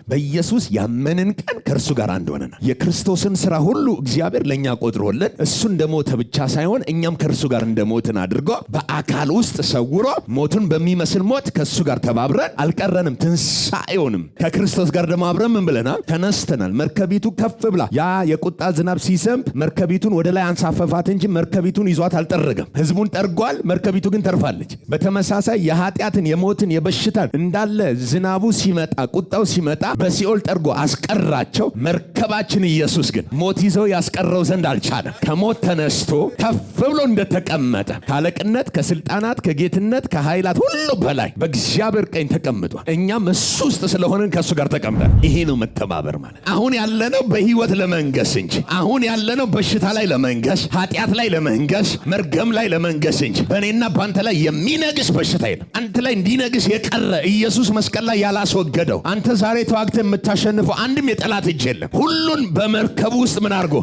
በኢየሱስ ያመንን ቀን ከእርሱ ጋር አንድ ሆነናል። የክርስቶስን ሥራ ሁሉ እግዚአብሔር ለእኛ ቆጥሮልን እሱ እንደሞተ ብቻ ሳይሆን እኛም ከእርሱ ጋር እንደሞትን አድርጎ በአካል ውስጥ ሰውሮ ሞቱን በሚመስል ሞት ከእሱ ጋር ተባብረን አልቀረንም፣ ትንሣኤውንም ከክርስቶስ ጋር ደግሞ አብረን ምን ብለናል? ተነስተናል። መርከቢቱ ከፍ ብላ ያ የቁጣ ዝናብ ሲሰንብ መርከቢቱን ወደ ላይ አንሳፈፋት እንጂ መርከቢቱን ይዟት አልጠረገም። ህዝቡን ጠርጓል፣ መርከቢቱ ግን ተርፋለች። በተመሳሳይ የኃጢአትን የሞትን የበሽታን እንዳለ ዝናቡ ሲመጣ ቁጣው ሲመጣ በሲኦል ጠርጎ አስቀራቸው። መርከባችን ኢየሱስ ግን ሞት ይዘው ያስቀረው ዘንድ አልቻለም። ከሞት ተነስቶ ከፍ ብሎ እንደተቀመጠ ከአለቅነት ከስልጣናት ከጌትነት ከኃይላት ሁሉ በላይ በእግዚአብሔር ቀኝ ተቀምጧል። እኛም እሱ ውስጥ ስለሆንን ከእሱ ጋር ተቀምጠን። ይሄ ነው መተባበር ማለት። አሁን ያለነው በህይወት ለመንገስ እንጂ አሁን ያለነው በሽታ ላይ ለመንገስ፣ ኃጢአት ላይ ለመንገስ፣ መርገም ላይ ለመንገስ እንጂ በእኔና በአንተ ላይ የሚነግስ በሽታ የለም። አንተ ላይ እንዲነግስ የቀረ ኢየሱስ መስቀል ላይ ያላስወገደው አንተ ዛሬ ተዋግተ የምታሸንፈው አንድም የጠላት እጅ የለም። ሁሉን በመርከቡ ውስጥ ምን አድርጎ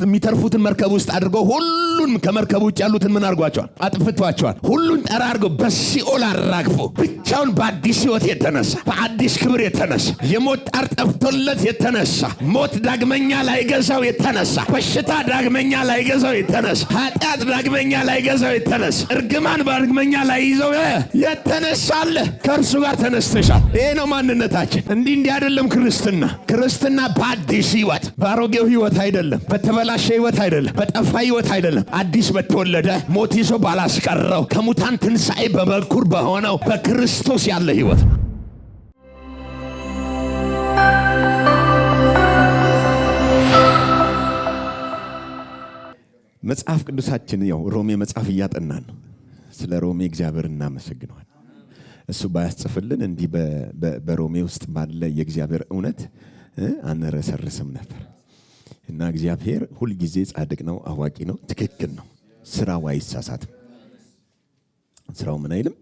የሚተርፉትን መርከብ ውስጥ አድርጎ ሁሉን ከመርከቡ ውጭ ያሉትን ምን አድርጓቸዋል? አጥፍቷቸዋል። ሁሉን ጠራርጎ በሲኦል አራግፎ ብቻውን በአዲስ ህይወት የተነሳ በአዲስ ክብር የተነሳ የሞት ጣር ጠፍቶለት የተነሳ ሞት ዳግመኛ ላይገዛው የተነሳ በሽታ ዳግመኛ ላይገዛው የተነሳ ኃጢአት ዳግመኛ ላይገዛው የተነሳ እርግማን ዳግመኛ ላይይዘው የተነሳለ ከእርሱ ጋር ተነስተሻል። ይሄ ነው ማንነታችን። እንዲህ አይደለም ክርስትና። ክርስትና በአዲስ ህይወት በአሮጌው ህይወት አይደለም፣ በተበላሸ ህይወት አይደለም፣ በጠፋ ህይወት አይደለም። አዲስ በተወለደ ሞት ይዞ ባላስቀረው ከሙታን ትንሣኤ በበኩር በሆነው በክርስቶስ ያለ ህይወት። መጽሐፍ ቅዱሳችን ያው ሮሜ መጽሐፍ እያጠናን ነው። ስለ ሮሜ እግዚአብሔር እናመሰግነዋል። እሱ ባያስጽፍልን እንዲህ በሮሜ ውስጥ ባለ የእግዚአብሔር እውነት አንረሰርስም ነበር። እና እግዚአብሔር ሁል ጊዜ ጻድቅ ነው፣ አዋቂ ነው፣ ትክክል ነው። ስራው አይሳሳትም። ስራው ምን አይልም?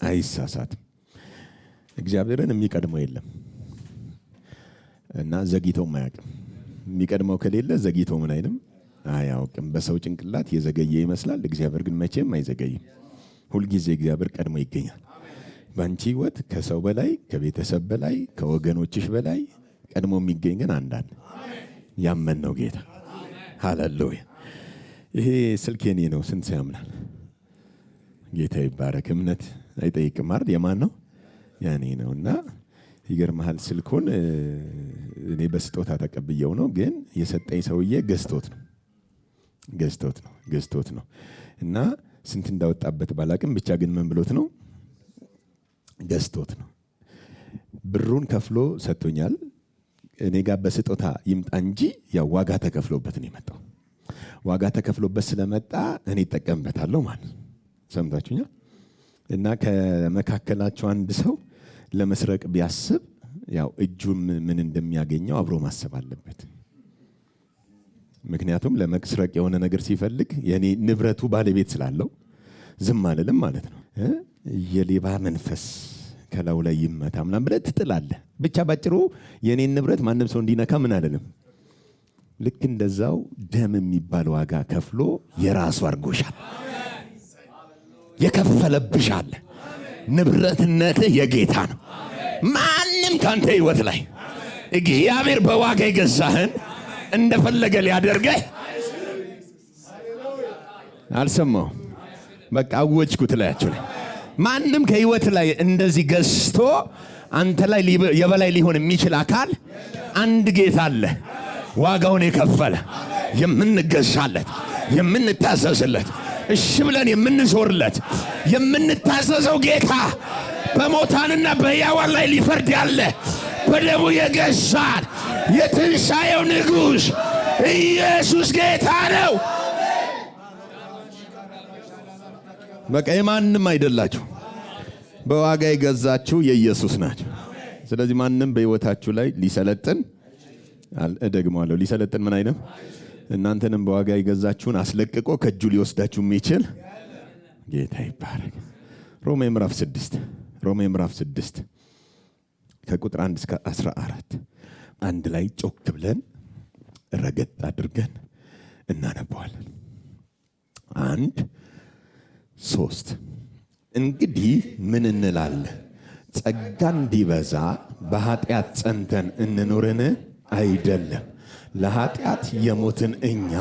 አይሳሳትም። እግዚአብሔርን የሚቀድመው የለም እና ዘግይቶም አያውቅም። የሚቀድመው ከሌለ ዘግይቶ ምን አይልም? አያውቅም። በሰው ጭንቅላት የዘገየ ይመስላል። እግዚአብሔር ግን መቼም አይዘገይም። ሁል ጊዜ እግዚአብሔር ቀድሞ ይገኛል። ባንቺ ህይወት ከሰው በላይ ከቤተሰብ በላይ ከወገኖችሽ በላይ ቀድሞ የሚገኝ ግን አንዳንድ ያመነው ጌታ። ሃሌሉያ። ይሄ ስልክ የኔ ነው። ስንት ሰው ያምናል? ጌታ ይባረክ። እምነት አይጠይቅም አይደል? የማን ነው? ያኔ ነውና ይገርምሃል። ስልኩን እኔ በስጦታ ተቀብየው ነው፣ ግን የሰጠኝ ሰውዬ ገዝቶት ነው እና ስንት እንዳወጣበት ባላቅም ብቻ ግን ምን ብሎት ነው? ገዝቶት ነው። ብሩን ከፍሎ ሰጥቶኛል። እኔ ጋር በስጦታ ይምጣ እንጂ ያው ዋጋ ተከፍሎበት ነው የመጣው። ዋጋ ተከፍሎበት ስለመጣ እኔ እጠቀምበታለሁ ማለት ሰምታችሁኛል። እና ከመካከላቸው አንድ ሰው ለመስረቅ ቢያስብ ያው እጁን ምን እንደሚያገኘው አብሮ ማሰብ አለበት። ምክንያቱም ለመስረቅ የሆነ ነገር ሲፈልግ የኔ ንብረቱ ባለቤት ስላለው ዝም አልልም ማለት ነው። የሌባ መንፈስ ከላው ላይ ይመታ ምናምን ብለህ ትጥላለህ። ብቻ ባጭሩ የኔን ንብረት ማንም ሰው እንዲነካ ምን አይደለም። ልክ እንደዛው ደም የሚባል ዋጋ ከፍሎ የራሱ አድርጎሻል። የከፈለብሻል። ንብረትነትህ የጌታ ነው። ማንም ካንተ ህይወት ላይ እግዚአብሔር በዋጋ የገዛህን እንደፈለገ ሊያደርገህ አልሰማው። በቃ አወጅኩት ላያችሁ ላይ ማንም ከህይወት ላይ እንደዚህ ገዝቶ አንተ ላይ የበላይ ሊሆን የሚችል አካል አንድ ጌታ አለ። ዋጋውን የከፈለ የምንገዛለት፣ የምንታዘዝለት፣ እሺ ብለን የምንዞርለት የምንታዘዘው ጌታ በሞታንና በሕያዋን ላይ ሊፈርድ ያለ በደሙ የገዛን የትንሣኤው ንጉሥ ኢየሱስ ጌታ ነው። በቃ የማንም አይደላችሁ፣ በዋጋ የገዛችሁ የኢየሱስ ናችሁ። ስለዚህ ማንም በህይወታችሁ ላይ ሊሰለጥን እደግመዋለሁ፣ ሊሰለጥን ምን አይልም። እናንተንም በዋጋ የገዛችሁን አስለቅቆ ከእጁ ሊወስዳችሁ የሚችል ጌታ ይባረክ። ሮሜ ምዕራፍ 6 ከቁጥር 1 እስከ 14 አንድ ላይ ጮክ ብለን ረገጥ አድርገን እናነባዋለን። 1 3 እንግዲህ ምን እንላለን? ጸጋ እንዲበዛ በኃጢአት ጸንተን እንኖርን? አይደለም። ለኃጢአት የሞትን እኛ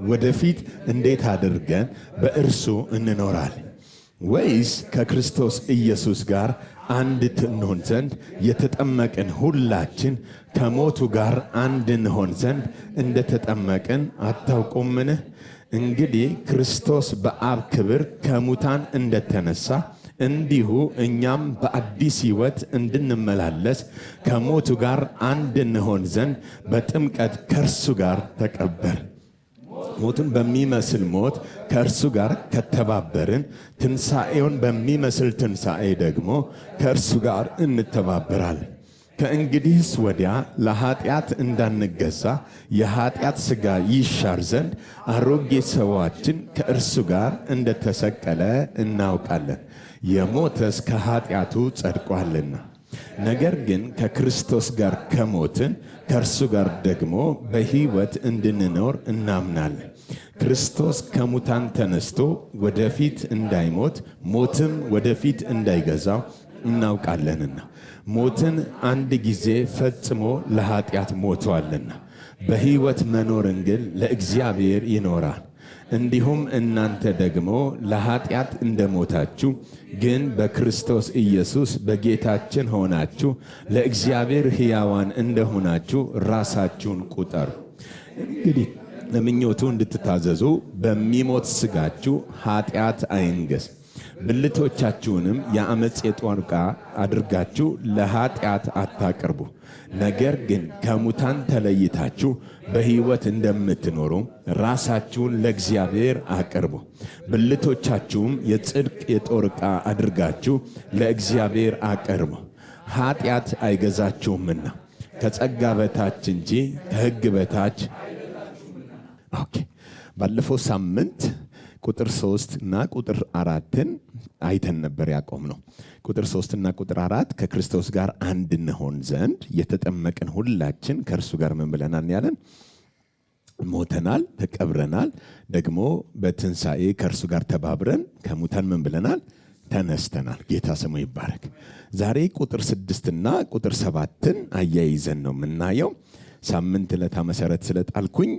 ወደፊት እንዴት አድርገን በእርሱ እንኖራለን? ወይስ ከክርስቶስ ኢየሱስ ጋር አንድ እንሆን ዘንድ የተጠመቅን ሁላችን ከሞቱ ጋር አንድ እንሆን ዘንድ እንደተጠመቅን አታውቁምን? እንግዲህ ክርስቶስ በአብ ክብር ከሙታን እንደተነሳ እንዲሁ እኛም በአዲስ ሕይወት እንድንመላለስ ከሞቱ ጋር አንድ እንሆን ዘንድ በጥምቀት ከእርሱ ጋር ተቀበርን። ሞቱን በሚመስል ሞት ከእርሱ ጋር ከተባበርን ትንሣኤውን በሚመስል ትንሣኤ ደግሞ ከእርሱ ጋር እንተባበራለን። ከእንግዲህስ ወዲያ ለኃጢአት እንዳንገዛ የኃጢአት ሥጋ ይሻር ዘንድ አሮጌ ሰዋችን ከእርሱ ጋር እንደተሰቀለ እናውቃለን። የሞተስ ከኃጢአቱ ጸድቋልና። ነገር ግን ከክርስቶስ ጋር ከሞትን ከእርሱ ጋር ደግሞ በሕይወት እንድንኖር እናምናለን። ክርስቶስ ከሙታን ተነስቶ ወደፊት እንዳይሞት ሞትም ወደፊት እንዳይገዛው እናውቃለንና ሞትን አንድ ጊዜ ፈጽሞ ለኃጢአት ሞቷልና በሕይወት መኖርን ግን ለእግዚአብሔር ይኖራል። እንዲሁም እናንተ ደግሞ ለኃጢአት እንደሞታችሁ ግን በክርስቶስ ኢየሱስ በጌታችን ሆናችሁ ለእግዚአብሔር ሕያዋን እንደሆናችሁ ራሳችሁን ቁጠሩ። እንግዲህ ለምኞቱ እንድትታዘዙ በሚሞት ሥጋችሁ ኃጢአት አይንገስ። ብልቶቻችሁንም የዓመፅ የጦር ዕቃ አድርጋችሁ ለኃጢአት አታቅርቡ። ነገር ግን ከሙታን ተለይታችሁ በሕይወት እንደምትኖሩ ራሳችሁን ለእግዚአብሔር አቅርቡ። ብልቶቻችሁም የጽድቅ የጦር ዕቃ አድርጋችሁ ለእግዚአብሔር አቅርቡ። ኃጢአት አይገዛችሁምና ከጸጋ በታች እንጂ ከሕግ በታች። ኦኬ። ባለፈው ሳምንት ቁጥር 3 እና ቁጥር 4ን አይተን ነበር ያቆምነው። ቁጥር 3 እና ቁጥር 4 ከክርስቶስ ጋር አንድ እንሆን ዘንድ የተጠመቅን ሁላችን ከእርሱ ጋር ምን ብለናል ያለን? ሞተናል፣ ተቀብረናል። ደግሞ በትንሣኤ ከእርሱ ጋር ተባብረን ከሙታን ምን ብለናል? ተነስተናል። ጌታ ስሙ ይባረክ። ዛሬ ቁጥር 6 እና ቁጥር 7ን አያይዘን ነው የምናየው። ሳምንት ዕለታ መሰረት ስለጣልኩኝ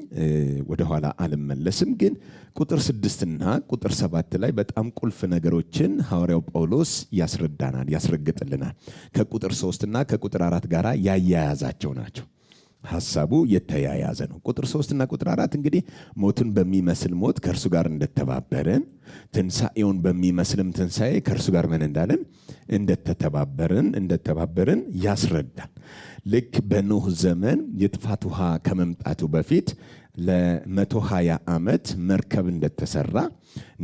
ወደኋላ አልመለስም። ግን ቁጥር 6 እና ቁጥር 7 ላይ በጣም ቁልፍ ነገሮችን ሐዋርያው ጳውሎስ ያስረዳናል፣ ያስረግጥልናል። ከቁጥር 3 እና ከቁጥር 4 ጋር ያያያዛቸው ናቸው። ሐሳቡ የተያያዘ ነው። ቁጥር 3 እና ቁጥር 4 እንግዲህ ሞቱን በሚመስል ሞት ከእርሱ ጋር እንደተባበርን፣ ትንሣኤውን በሚመስልም ትንሣኤ ከእርሱ ጋር ምን እንዳለን እንደተባበርን ያስረዳል። ልክ በኖህ ዘመን የጥፋት ውሃ ከመምጣቱ በፊት ለ120 ዓመት መርከብ እንደተሰራ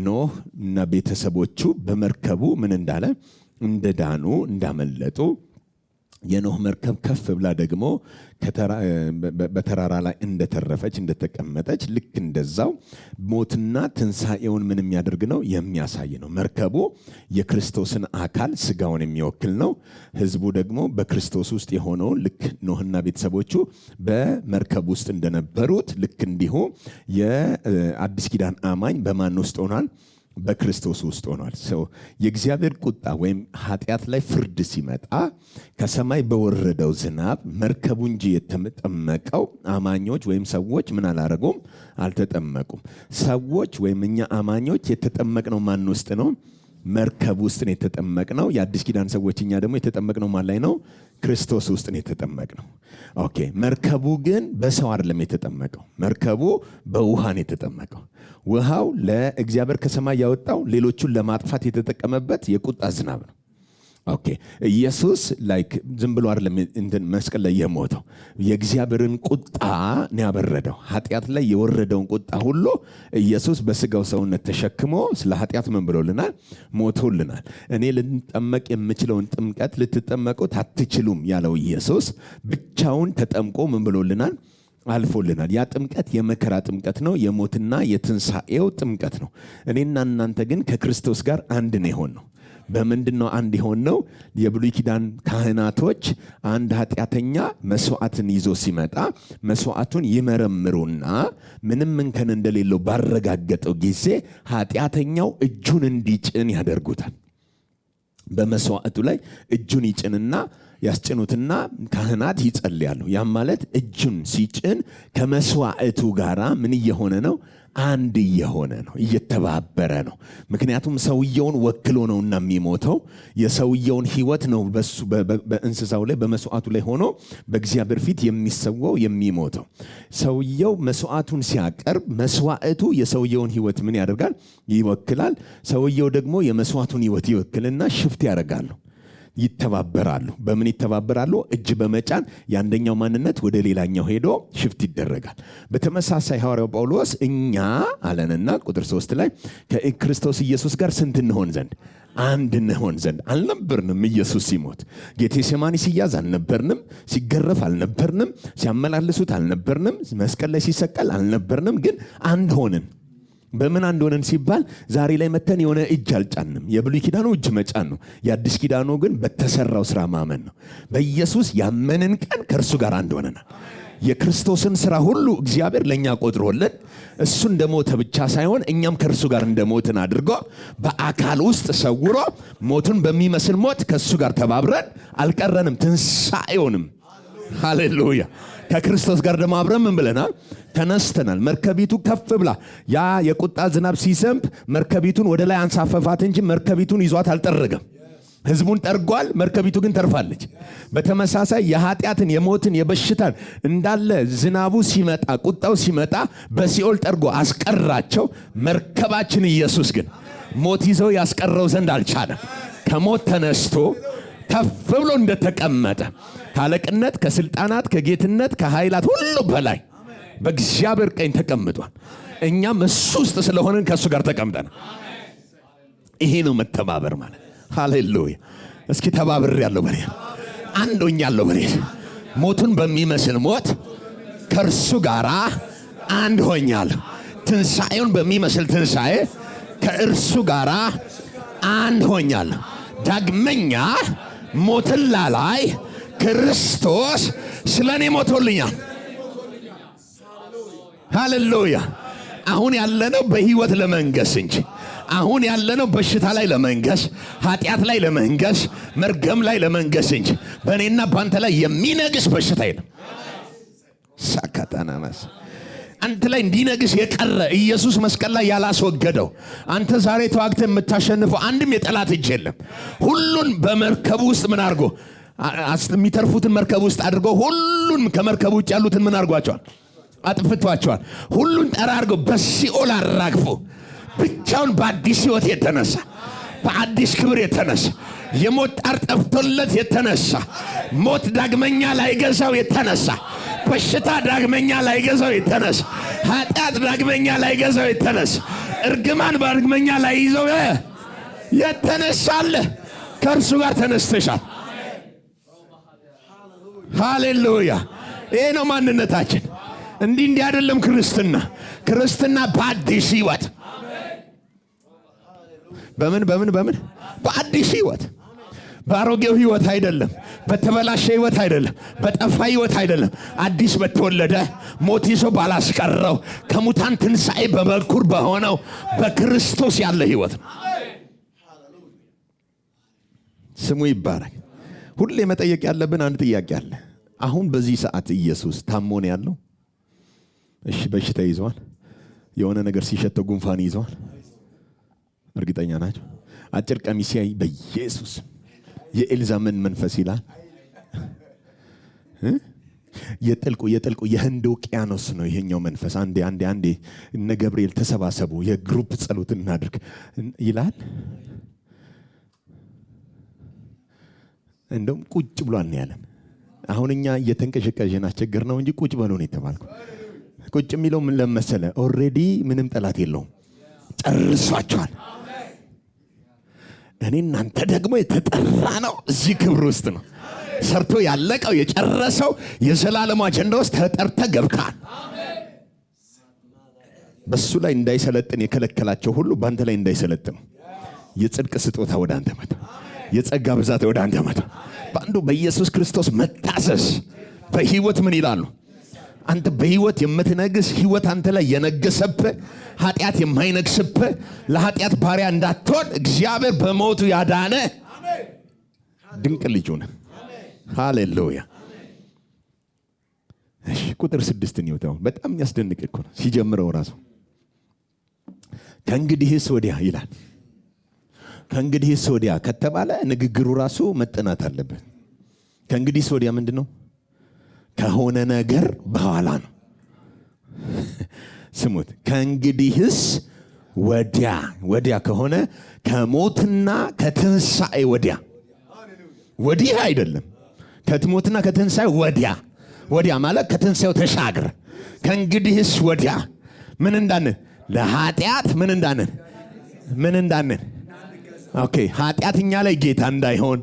ኖህ እና ቤተሰቦቹ በመርከቡ ምን እንዳለ እንደዳኑ እንዳመለጡ የኖህ መርከብ ከፍ ብላ ደግሞ በተራራ ላይ እንደተረፈች እንደተቀመጠች ልክ እንደዛው ሞትና ትንሣኤውን ምን የሚያደርግ ነው? የሚያሳይ ነው። መርከቡ የክርስቶስን አካል ስጋውን የሚወክል ነው። ሕዝቡ ደግሞ በክርስቶስ ውስጥ የሆነውን ልክ ኖህና ቤተሰቦቹ በመርከብ ውስጥ እንደነበሩት ልክ እንዲሁ የአዲስ ኪዳን አማኝ በማን ውስጥ ሆኗል? በክርስቶስ ውስጥ ሆኗል። የእግዚአብሔር ቁጣ ወይም ኃጢአት ላይ ፍርድ ሲመጣ ከሰማይ በወረደው ዝናብ መርከቡ እንጂ የተጠመቀው አማኞች ወይም ሰዎች ምን አላረጉም? አልተጠመቁም። ሰዎች ወይም እኛ አማኞች የተጠመቅነው ማን ውስጥ ነው? መርከብ ውስጥ ነው የተጠመቅነው። የአዲስ ኪዳን ሰዎች እኛ ደግሞ የተጠመቅነው ማን ላይ ነው? ክርስቶስ ውስጥ ነው የተጠመቅነው። ኦኬ። መርከቡ ግን በሰው አይደለም የተጠመቀው። መርከቡ በውሃ ነው የተጠመቀው። ውሃው ለእግዚአብሔር ከሰማይ ያወጣው ሌሎቹን ለማጥፋት የተጠቀመበት የቁጣ ዝናብ ነው። ኦኬ። ኢየሱስ ላይክ ዝም ብሎ አይደለም መስቀል ላይ የሞተው። የእግዚአብሔርን ቁጣ ነው ያበረደው። ኃጢአት ላይ የወረደውን ቁጣ ሁሉ ኢየሱስ በስጋው ሰውነት ተሸክሞ ስለ ኃጢአት ምን ብሎልናል? ሞቶልናል። እኔ ልንጠመቅ የምችለውን ጥምቀት ልትጠመቁት አትችሉም ያለው ኢየሱስ ብቻውን ተጠምቆ ምን ብሎልናል? አልፎልናል። ያ ጥምቀት የመከራ ጥምቀት ነው። የሞትና የትንሣኤው ጥምቀት ነው። እኔና እናንተ ግን ከክርስቶስ ጋር አንድ ነው የሆነው። በምንድን ነው አንድ የሆነው? የብሉይ ኪዳን ካህናቶች አንድ ኃጢአተኛ መስዋዕትን ይዞ ሲመጣ መስዋዕቱን ይመረምሩና ምንም እንከን እንደሌለው ባረጋገጠው ጊዜ ኃጢአተኛው እጁን እንዲጭን ያደርጉታል። በመስዋዕቱ ላይ እጁን ይጭንና ያስጭኑትና ካህናት ይጸልያሉ። ያም ማለት እጁን ሲጭን ከመስዋዕቱ ጋራ ምን እየሆነ ነው? አንድ እየሆነ ነው፣ እየተባበረ ነው። ምክንያቱም ሰውየውን ወክሎ ነውና የሚሞተው የሰውየውን ሕይወት ነው በእንስሳው ላይ በመስዋዕቱ ላይ ሆኖ በእግዚአብሔር ፊት የሚሰዋው የሚሞተው። ሰውየው መስዋዕቱን ሲያቀርብ መስዋዕቱ የሰውየውን ሕይወት ምን ያደርጋል? ይወክላል። ሰውየው ደግሞ የመስዋዕቱን ሕይወት ይወክልና ሽፍት ያደርጋሉ፣ ይተባበራሉ። በምን ይተባበራሉ? እጅ በመጫን የአንደኛው ማንነት ወደ ሌላኛው ሄዶ ሽፍት ይደረጋል። በተመሳሳይ ሐዋርያው ጳውሎስ እኛ አለንና ቁጥር 3 ላይ ከክርስቶስ ኢየሱስ ጋር ስንት እንሆን ዘንድ? አንድ እንሆን ዘንድ አልነበርንም። ኢየሱስ ሲሞት ጌቴሴማኒ ሲያዝ አልነበርንም፣ ሲገረፍ አልነበርንም፣ ሲያመላልሱት አልነበርንም፣ መስቀል ላይ ሲሰቀል አልነበርንም። ግን አንድ ሆንን። በምን አንድ ሆነን ሲባል ዛሬ ላይ መተን የሆነ እጅ አልጫንም። የብሉይ ኪዳኑ እጅ መጫን ነው። የአዲስ ኪዳኑ ግን በተሰራው ስራ ማመን ነው። በኢየሱስ ያመንን ቀን ከእርሱ ጋር አንድ ሆነናል። የክርስቶስን ስራ ሁሉ እግዚአብሔር ለእኛ ቆጥሮልን እሱ እንደሞተ ብቻ ሳይሆን እኛም ከእርሱ ጋር እንደሞትን አድርጎ በአካል ውስጥ ሰውሮ ሞቱን በሚመስል ሞት ከእሱ ጋር ተባብረን አልቀረንም፣ ትንሣኤውንም ሃሌሉያ ከክርስቶስ ጋር ደግሞ አብረን ምን ብለናል? ተነስተናል። መርከቢቱ ከፍ ብላ ያ የቁጣ ዝናብ ሲዘንብ መርከቢቱን ወደ ላይ አንሳፈፋት እንጂ መርከቢቱን ይዟት አልጠረገም። ህዝቡን ጠርጓል፣ መርከቢቱ ግን ተርፋለች። በተመሳሳይ የኃጢአትን፣ የሞትን፣ የበሽታን እንዳለ ዝናቡ ሲመጣ ቁጣው ሲመጣ በሲኦል ጠርጎ አስቀራቸው። መርከባችን ኢየሱስ ግን ሞት ይዘው ያስቀረው ዘንድ አልቻለም። ከሞት ተነስቶ ከፍ ብሎ እንደተቀመጠ ካለቅነት፣ ከስልጣናት፣ ከጌትነት፣ ከኃይላት ሁሉ በላይ በእግዚአብሔር ቀኝ ተቀምጧል። እኛም እሱ ውስጥ ስለሆነን ከእሱ ጋር ተቀምጠን ይሄ ነው መተባበር ማለት። ሃሌሉያ! እስኪ ተባብር ያለው በኔ አንዶኛ ያለው በኔ ሞቱን በሚመስል ሞት ከእርሱ ጋር አንድ ሆኛለሁ። ትንሣኤውን በሚመስል ትንሣኤ ከእርሱ ጋር አንድ ሆኛለሁ። ዳግመኛ ሞትን ላላይ ክርስቶስ ስለኔ ሞቶልኛል። ሃሌሉያ! አሁን ያለነው በህይወት ለመንገስ እንጂ አሁን ያለነው በሽታ ላይ ለመንገስ፣ ኃጢአት ላይ ለመንገስ፣ መርገም ላይ ለመንገስ እንጂ በእኔና ባንተ ላይ የሚነግስ በሽታ የለም። ሳካታናናስ አንተ ላይ እንዲነግስ የቀረ ኢየሱስ መስቀል ላይ ያላስወገደው አንተ ዛሬ ተዋግተህ የምታሸንፈው አንድም የጠላት እጅ የለም። ሁሉን በመርከቡ ውስጥ ምን አድርጎ የሚተርፉትን መርከብ ውስጥ አድርጎ ሁሉን ከመርከቡ ውጭ ያሉትን ምን አድርጓቸዋል? አጥፍቷቸዋል። ሁሉን ጠራርጎ በሲኦል አራግፎ ብቻውን በአዲስ ህይወት የተነሳ በአዲስ ክብር የተነሳ የሞት ጣር ጠፍቶለት የተነሳ ሞት ዳግመኛ ላይገዛው የተነሳ በሽታ ዳግመኛ ላይገዛው የተነሳ ኃጢአት ዳግመኛ ላይገዛው የተነሳ እርግማን ዳግመኛ ላይይዘው የተነሳለ ከእርሱ ጋር ተነስተሻል። ሃሌሉያ! ይሄ ነው ማንነታችን። እንዲህ አይደለም ክርስትና በአዲስ ህይወት በምን በአዲስ ህይወት፣ በአሮጌው ህይወት አይደለም፣ በተበላሸ ህይወት አይደለም፣ በጠፋ ህይወት አይደለም። አዲስ በተወለደ ሞት ይዞ ባላስቀረው ከሙታን ትንሣኤ በበኩር በሆነው በክርስቶስ ያለ ህይወት ነው። ስሙ ይባረክ። ሁሌ መጠየቅ ያለብን አንድ ጥያቄ አለ። አሁን በዚህ ሰዓት ኢየሱስ ታሞ ነው ያለው? እሺ፣ በሽታ ይዘዋል? የሆነ ነገር ሲሸተው ጉንፋን ይዘዋል? እርግጠኛ ናቸው? አጭር ቀሚስ ሲያይ በኢየሱስ የኤልዛምን መንፈስ ይላል። የጥልቁ የህንድ ውቅያኖስ ነው ይሄኛው መንፈስ። አንዴ እነ ገብርኤል ተሰባሰቡ የግሩፕ ጸሎት እናድርግ ይላል። እንደውም ቁጭ ብሏል ነው ያለን። አሁን እኛ እየተንቀሸቀሸን አስቸገር ነው እንጂ ቁጭ በሉ ነው የተባልኩ። ቁጭ የሚለው ምን ለመሰለ ኦልሬዲ ምንም ጠላት የለውም፣ ጨርሷቸዋል። እኔ እናንተ ደግሞ የተጠራ ነው እዚህ ክብር ውስጥ ነው። ሰርቶ ያለቀው የጨረሰው የዘላለም አጀንዳ ውስጥ ተጠርተ ገብታል። በሱ ላይ እንዳይሰለጥን የከለከላቸው ሁሉ ባንተ ላይ እንዳይሰለጥን የጽድቅ ስጦታ ወደ አንተ መጣ። የጸጋ ብዛት ወደ አንተ መጣ። በአንዱ በኢየሱስ ክርስቶስ መታሰስ በህይወት ምን ይላሉ? አንተ በህይወት የምትነግስ ህይወት አንተ ላይ የነገሰብህ ኃጢአት የማይነግስብህ ለኃጢአት ባሪያ እንዳትሆን እግዚአብሔር በሞቱ ያዳነ ድንቅ ልጅ ሆነ። ሃሌሉያ። እሺ ቁጥር 6 ነው። በጣም የሚያስደንቅ እኮ ነው ሲጀምረው ራሱ። ከእንግዲህስ ወዲያ ይላል። ከእንግዲህስ ወዲያ ከተባለ ንግግሩ ራሱ መጠናት አለበት። ከእንግዲህስ ወዲያ ምንድን ነው? ከሆነ ነገር በኋላ ነው። ስሙት። ከእንግዲህስ ወዲያ ከሆነ ከሞትና ከትንሣኤ ወዲህ አይደለም። ከሞትና ከትንሣኤ ወዲያ ማለት ከትንሣኤው ተሻግረ። ከእንግዲህስ ወዲያ ምን እንዳንን? ለኃጢአት ምን እንዳንን? ኦኬ። ኃጢአት እኛ ላይ ጌታ እንዳይሆን፣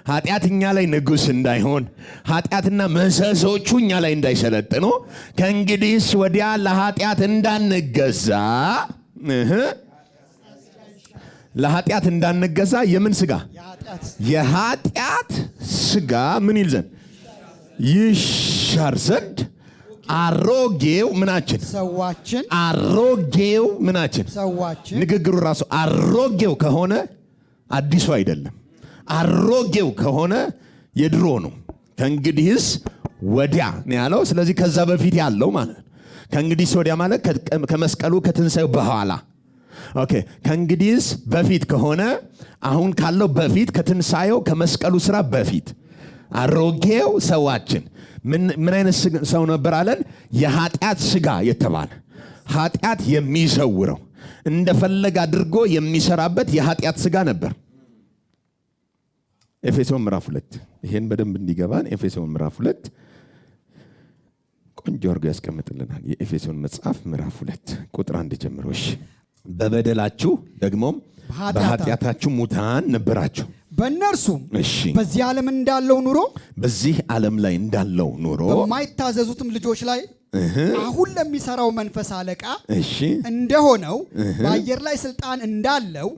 ኃጢአት እኛ ላይ ንጉሥ እንዳይሆን፣ ኃጢአትና መሰሶቹ እኛ ላይ እንዳይሰለጥኑ፣ ከእንግዲህስ ወዲያ ለኃጢአት እንዳንገዛ ለኃጢአት እንዳንገዛ የምን ሥጋ? የኃጢአት ሥጋ ምን ይል ዘንድ? ይሻር ዘንድ አሮጌው ምናችን? ሰዋችን። አሮጌው ምናችን? ሰዋችን። ንግግሩ ራሱ አሮጌው ከሆነ አዲሱ አይደለም። አሮጌው ከሆነ የድሮ ነው። ከእንግዲህስ ወዲያ ነው ያለው። ስለዚህ ከዛ በፊት ያለው ማለት ነው። ከእንግዲህስ ወዲያ ማለት ከመስቀሉ ከትንሣኤው በኋላ። ኦኬ። ከእንግዲህስ በፊት ከሆነ አሁን ካለው በፊት፣ ከትንሣኤው ከመስቀሉ ስራ በፊት አሮጌው ሰዋችን ምን አይነት ሰው ነበር አለን? የኃጢአት ሥጋ የተባለ ኃጢአት የሚሰውረው እንደፈለገ አድርጎ የሚሰራበት የኃጢአት ሥጋ ነበር። ኤፌሶን ምዕራፍ 2 ይሄን በደንብ እንዲገባን ኤፌሶን ምዕራፍ 2 ቆንጆ አድርጎ ያስቀምጥልናል። የኤፌሶን መጽሐፍ ምዕራፍ 2 ቁጥር 1 ጀምሮ እሺ። በበደላችሁ ደግሞም በኃጢአታችሁ ሙታን ነበራችሁ። በእነርሱም በዚህ ዓለም ላይ እንዳለው ኑሮ በማይታዘዙትም ልጆች ላይ አሁን ለሚሰራው መንፈስ አለቃ እንደሆነው በአየር ላይ ስልጣን እንዳለው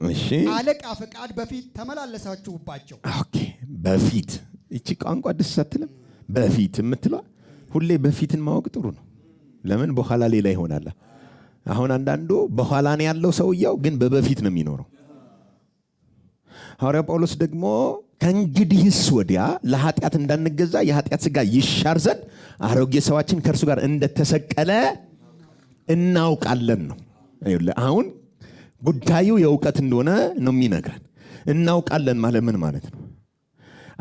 አለቃ ፈቃድ በፊት ተመላለሳችሁባቸው። ኦኬ። በፊት እቺ ቋንቋ ደስ አትልም? በፊት የምትለው ሁሌ በፊትን ማወቅ ጥሩ ነው። ለምን በኋላ ሌላ ይሆናል። አሁን አንዳንዱ በኋላ ነው ያለው ሰውየው፣ ግን በፊት ነው የሚኖረው። ሐዋርያው ጳውሎስ ደግሞ ከእንግዲህስ ወዲያ ለኃጢአት እንዳንገዛ የኃጢአት ሥጋ ይሻር ዘንድ አሮጌ ሰዋችን ከእርሱ ጋር እንደተሰቀለ እናውቃለን ነው። አሁን ጉዳዩ የእውቀት እንደሆነ ነው የሚነግረን። እናውቃለን ማለት ምን ማለት ነው?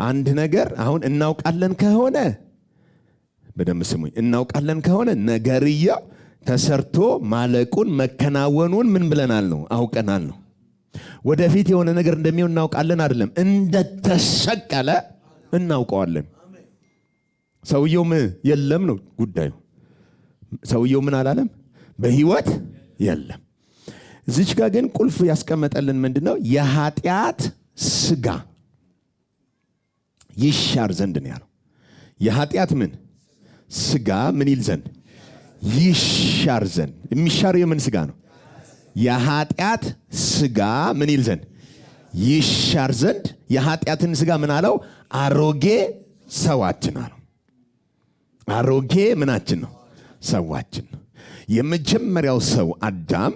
አንድ ነገር አሁን እናውቃለን ከሆነ በደንብ ስሙኝ። እናውቃለን ከሆነ ነገርየው ተሰርቶ ማለቁን መከናወኑን ምን ብለናል ነው? አውቀናል ነው። ወደፊት የሆነ ነገር እንደሚሆን እናውቃለን አይደለም፣ እንደተሰቀለ እናውቀዋለን። ሰውየው ምን የለም ነው ጉዳዩ። ሰውየው ምን አላለም? በህይወት የለም። እዚች ጋር ግን ቁልፍ ያስቀመጠልን ምንድነው? የኃጢአት ሥጋ ይሻር ዘንድ ነው ያለው። የኃጢአት ምን ሥጋ ምን ይል ዘንድ? ይሻር ዘንድ። የሚሻረው የምን ሥጋ ነው? የኃጢአት ሥጋ ምን ይል ዘንድ? ይሻር ዘንድ። የኃጢአትን ሥጋ ምን አለው? አሮጌ ሰዋችን አለው። አሮጌ ምናችን ነው? ሰዋችን ነው። የመጀመሪያው ሰው አዳም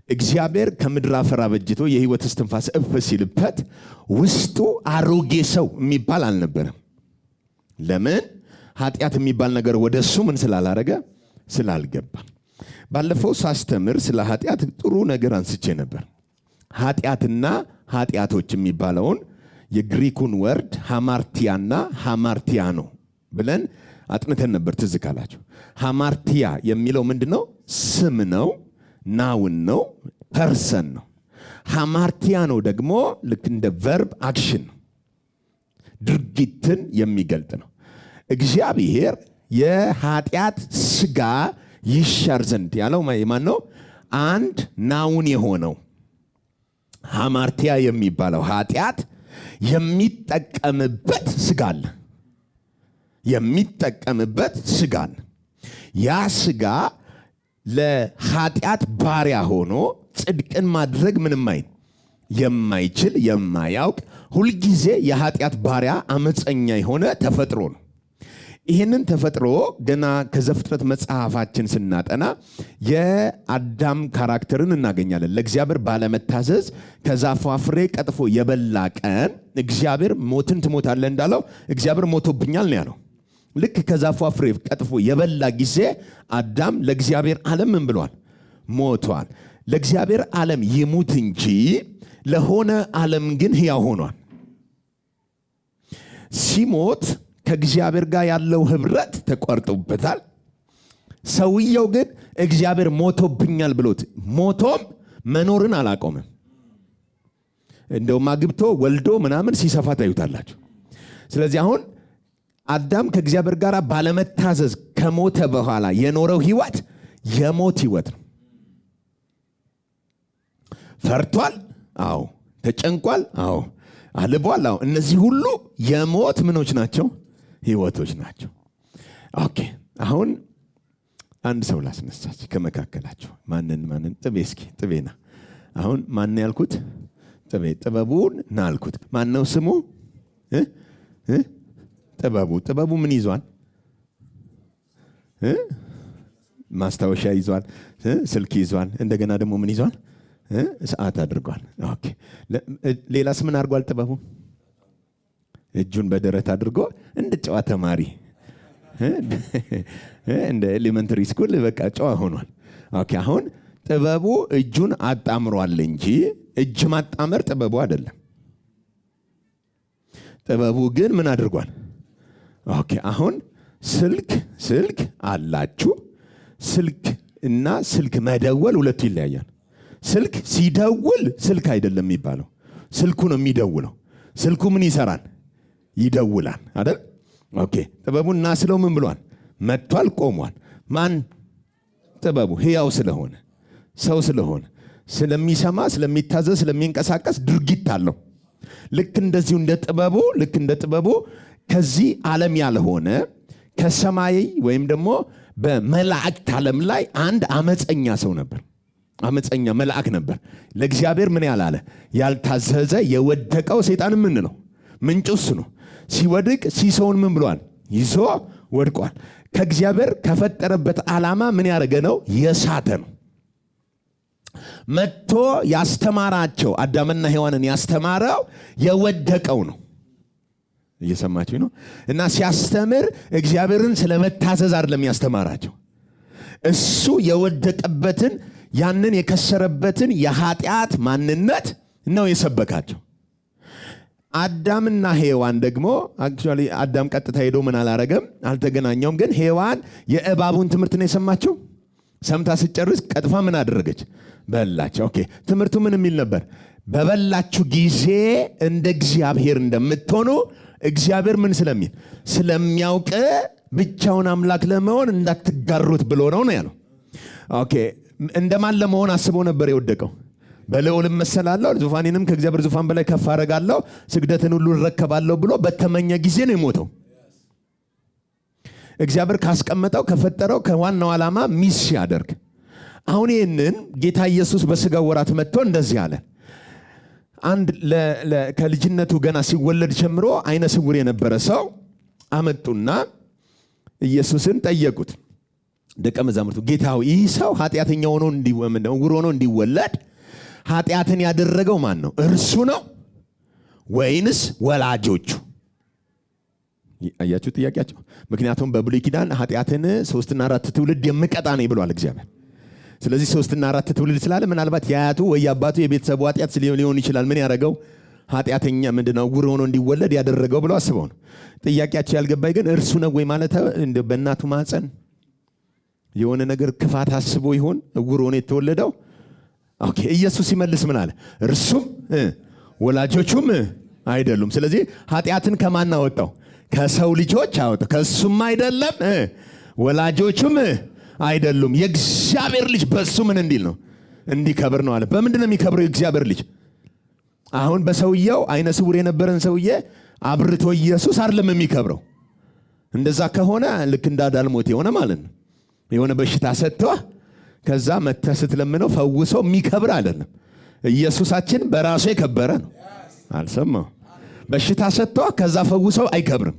እግዚአብሔር ከምድር አፈር አበጅቶ የሕይወት እስትንፋስ እፍ ሲልበት ውስጡ አሮጌ ሰው የሚባል አልነበረም። ለምን? ኃጢአት የሚባል ነገር ወደ እሱ ምን ስላላረገ? ስላልገባ። ባለፈው ሳስተምር ስለ ኃጢአት ጥሩ ነገር አንስቼ ነበር። ኃጢአትና ኃጢአቶች የሚባለውን የግሪኩን ወርድ ሃማርቲያና ሃማርቲያኖ ብለን አጥንተን ነበር። ትዝ ካላችሁ ሃማርቲያ የሚለው ምንድነው? ስም ነው፣ ናውን ነው፣ ፐርሰን ነው። ሃማርቲያኖ ደግሞ ልክ እንደ ቨርብ አክሽን ነው፣ ድርጊትን የሚገልጥ ነው። እግዚአብሔር የኃጢአት ሥጋ ይሻር ዘንድ ያለው ማን ነው? አንድ ናውን የሆነው ሃማርቲያ የሚባለው ኃጢአት የሚጠቀምበት ሥጋ አለ። የሚጠቀምበት ሥጋ አለ። ያ ሥጋ ለኃጢአት ባሪያ ሆኖ ጽድቅን ማድረግ ምንም የማይችል የማያውቅ ሁልጊዜ የኃጢአት ባሪያ አመፀኛ የሆነ ተፈጥሮ ነው። ይህንን ተፈጥሮ ገና ከዘፍጥረት መጽሐፋችን ስናጠና የአዳም ካራክተርን እናገኛለን። ለእግዚአብሔር ባለመታዘዝ ከዛፏ ፍሬ ቀጥፎ የበላ ቀን እግዚአብሔር ሞትን ትሞታለህ እንዳለው እግዚአብሔር ሞቶብኛል ነው ያለው። ልክ ከዛፏ ፍሬ ቀጥፎ የበላ ጊዜ አዳም ለእግዚአብሔር ዓለም ምን ብሏል? ሞቷል። ለእግዚአብሔር ዓለም ይሙት እንጂ ለሆነ ዓለም ግን ሕያው ሆኗል። ሲሞት ከእግዚአብሔር ጋር ያለው ህብረት ተቋርጦበታል። ሰውየው ግን እግዚአብሔር ሞቶብኛል ብሎት ሞቶም መኖርን አላቆመም። እንደውም አግብቶ ወልዶ ምናምን ሲሰፋ ታዩታላችሁ። ስለዚህ አሁን አዳም ከእግዚአብሔር ጋር ባለመታዘዝ ከሞተ በኋላ የኖረው ህይወት የሞት ህይወት ነው። ፈርቷል፣ አዎ። ተጨንቋል፣ አዎ። አልቧል፣ አዎ። እነዚህ ሁሉ የሞት ምኖች ናቸው? ህይወቶች ናቸው። ኦኬ፣ አሁን አንድ ሰው ላስነሳች ከመካከላችሁ። ማንን? ጥቤ፣ እስኪ ጥቤና። አሁን ማን ያልኩት? ጥቤ። ጥበቡን ና አልኩት። ማን ነው ስሙ? ጥበቡ። ጥበቡ ምን ይዟል? ማስታወሻ ይዟል፣ ስልክ ይዟል። እንደገና ደግሞ ምን ይዟል? ሰዓት አድርጓል። ኦኬ፣ ሌላስ ምን አድርጓል? ጥበቡ እጁን በደረት አድርጎ እንደ ጨዋ ተማሪ እንደ ኤሌመንተሪ ስኩል በቃ ጨዋ ሆኗል። ኦኬ፣ አሁን ጥበቡ እጁን አጣምሯል እንጂ እጅ ማጣመር ጥበቡ አይደለም። ጥበቡ ግን ምን አድርጓል? ኦኬ፣ አሁን ስልክ አላችሁ። ስልክ እና ስልክ መደወል ሁለቱ ይለያያል። ስልክ ሲደውል ስልክ አይደለም የሚባለው፣ ስልኩ ነው የሚደውለው። ስልኩ ምን ይሰራል? ይደውላል አይደል? ኦኬ፣ ጥበቡን እና ስለው ምን ብሏል? መጥቷል፣ ቆሟል። ማን? ጥበቡ። ሕያው ስለሆነ ሰው ስለሆነ ስለሚሰማ፣ ስለሚታዘዝ፣ ስለሚንቀሳቀስ ድርጊት አለው። ልክ እንደ ጥበቡ ከዚህ ዓለም ያልሆነ ከሰማይ ወይም ደግሞ በመላእክት ዓለም ላይ አንድ አመፀኛ ሰው ነበር። አመፀኛ መልአክ ነበር። ለእግዚአብሔር ምን ያላለ ያልታዘዘ የወደቀው ሰይጣን ምን ነው? ምንጩ እሱ ነው። ሲወድቅ ሲሶውን ምን ብሏል? ይዞ ወድቋል። ከእግዚአብሔር ከፈጠረበት ዓላማ ምን ያደረገ ነው? የሳተ ነው። መጥቶ ያስተማራቸው አዳምና ሔዋንን ያስተማረው የወደቀው ነው። እየሰማችሁ ነው? እና ሲያስተምር እግዚአብሔርን ስለመታዘዝ አይደለም ያስተማራቸው። እሱ የወደቀበትን ያንን የከሰረበትን የኃጢአት ማንነት ነው የሰበካቸው። አዳምና ሔዋን ደግሞ አክቹአሊ አዳም ቀጥታ ሄዶ ምን አላረገም? አልተገናኘውም። ግን ሔዋን የእባቡን ትምህርት ነው የሰማቸው። ሰምታ ስጨርስ ቀጥፋ ምን አደረገች? በላች። ኦኬ፣ ትምህርቱ ምን የሚል ነበር? በበላችሁ ጊዜ እንደ እግዚአብሔር እንደምትሆኑ እግዚአብሔር ምን ስለሚል ስለሚያውቅ ብቻውን አምላክ ለመሆን እንዳትጋሩት ብሎ ነው ያለው። ኦኬ፣ እንደማን ለመሆን አስቦ ነበር የወደቀው? በልዑልም መሰላለሁ፣ ዙፋኔንም ከእግዚአብሔር ዙፋን በላይ ከፍ አደርጋለሁ፣ ስግደትን ሁሉ እረከባለሁ ብሎ በተመኘ ጊዜ ነው የሞተው። እግዚአብሔር ካስቀመጠው ከፈጠረው ከዋናው ዓላማ ሚስ ሲያደርግ፣ አሁን ይህንን ጌታ ኢየሱስ በስጋው ወራት መጥቶ እንደዚህ አለ። አንድ ከልጅነቱ ገና ሲወለድ ጀምሮ አይነ ስውር የነበረ ሰው አመጡና ኢየሱስን ጠየቁት። ደቀ መዛሙርቱ ጌታ ሆይ ይህ ሰው ኃጢአተኛ ሆኖ እንዲወለድ ኃጢአትን ያደረገው ማን ነው? እርሱ ነው ወይንስ ወላጆቹ? አያችሁ ጥያቄያቸው። ምክንያቱም በብሉይ ኪዳን ኃጢአትን 3 እና 4 ትውልድ የምቀጣ ነኝ ብሏል እግዚአብሔር። ስለዚህ 3 እና 4 ትውልድ ስላለ ምናልባት የአያቱ ወይ የአባቱ የቤተሰቡ ኃጢአት ሊሆን ይችላል። ምን ያደረገው ኃጢአተኛ ምንድነው ዕውር ሆኖ እንዲወለድ ያደረገው ብለው አስበው ነው። ጥያቄያቸው ያልገባኝ ግን እርሱ ነው ወይ ማለት በእናቱ ማህፀን የሆነ ነገር ክፋት አስቦ ይሆን ዕውር ሆኖ የተወለደው? ኦኬ፣ ኢየሱስ ሲመልስ ምን አለ? እርሱም ወላጆቹም አይደሉም። ስለዚህ ኃጢአትን ከማን አወጣው? ከሰው ልጆች አወጣው። ከሱም አይደለም ወላጆቹም አይደሉም። የእግዚአብሔር ልጅ በሱ ምን እንዲል ነው? እንዲከብር ነው አለ። በምንድን ነው የሚከብረው የእግዚአብሔር ልጅ? አሁን በሰውየው አይነ ስውር የነበረን ሰውዬ አብርቶ ኢየሱስ አይደለም የሚከብረው። እንደዛ ከሆነ ልክ እንዳዳልሞት የሆነ ማለት ነው። የሆነ በሽታ ሰጥቶ ከዛ መተህ ስትለምነው ፈውሶ የሚከብር አይደለም። ኢየሱሳችን በራሱ የከበረ ነው። አልሰማው? በሽታ ሰጥቶ ከዛ ፈውሶ አይከብርም።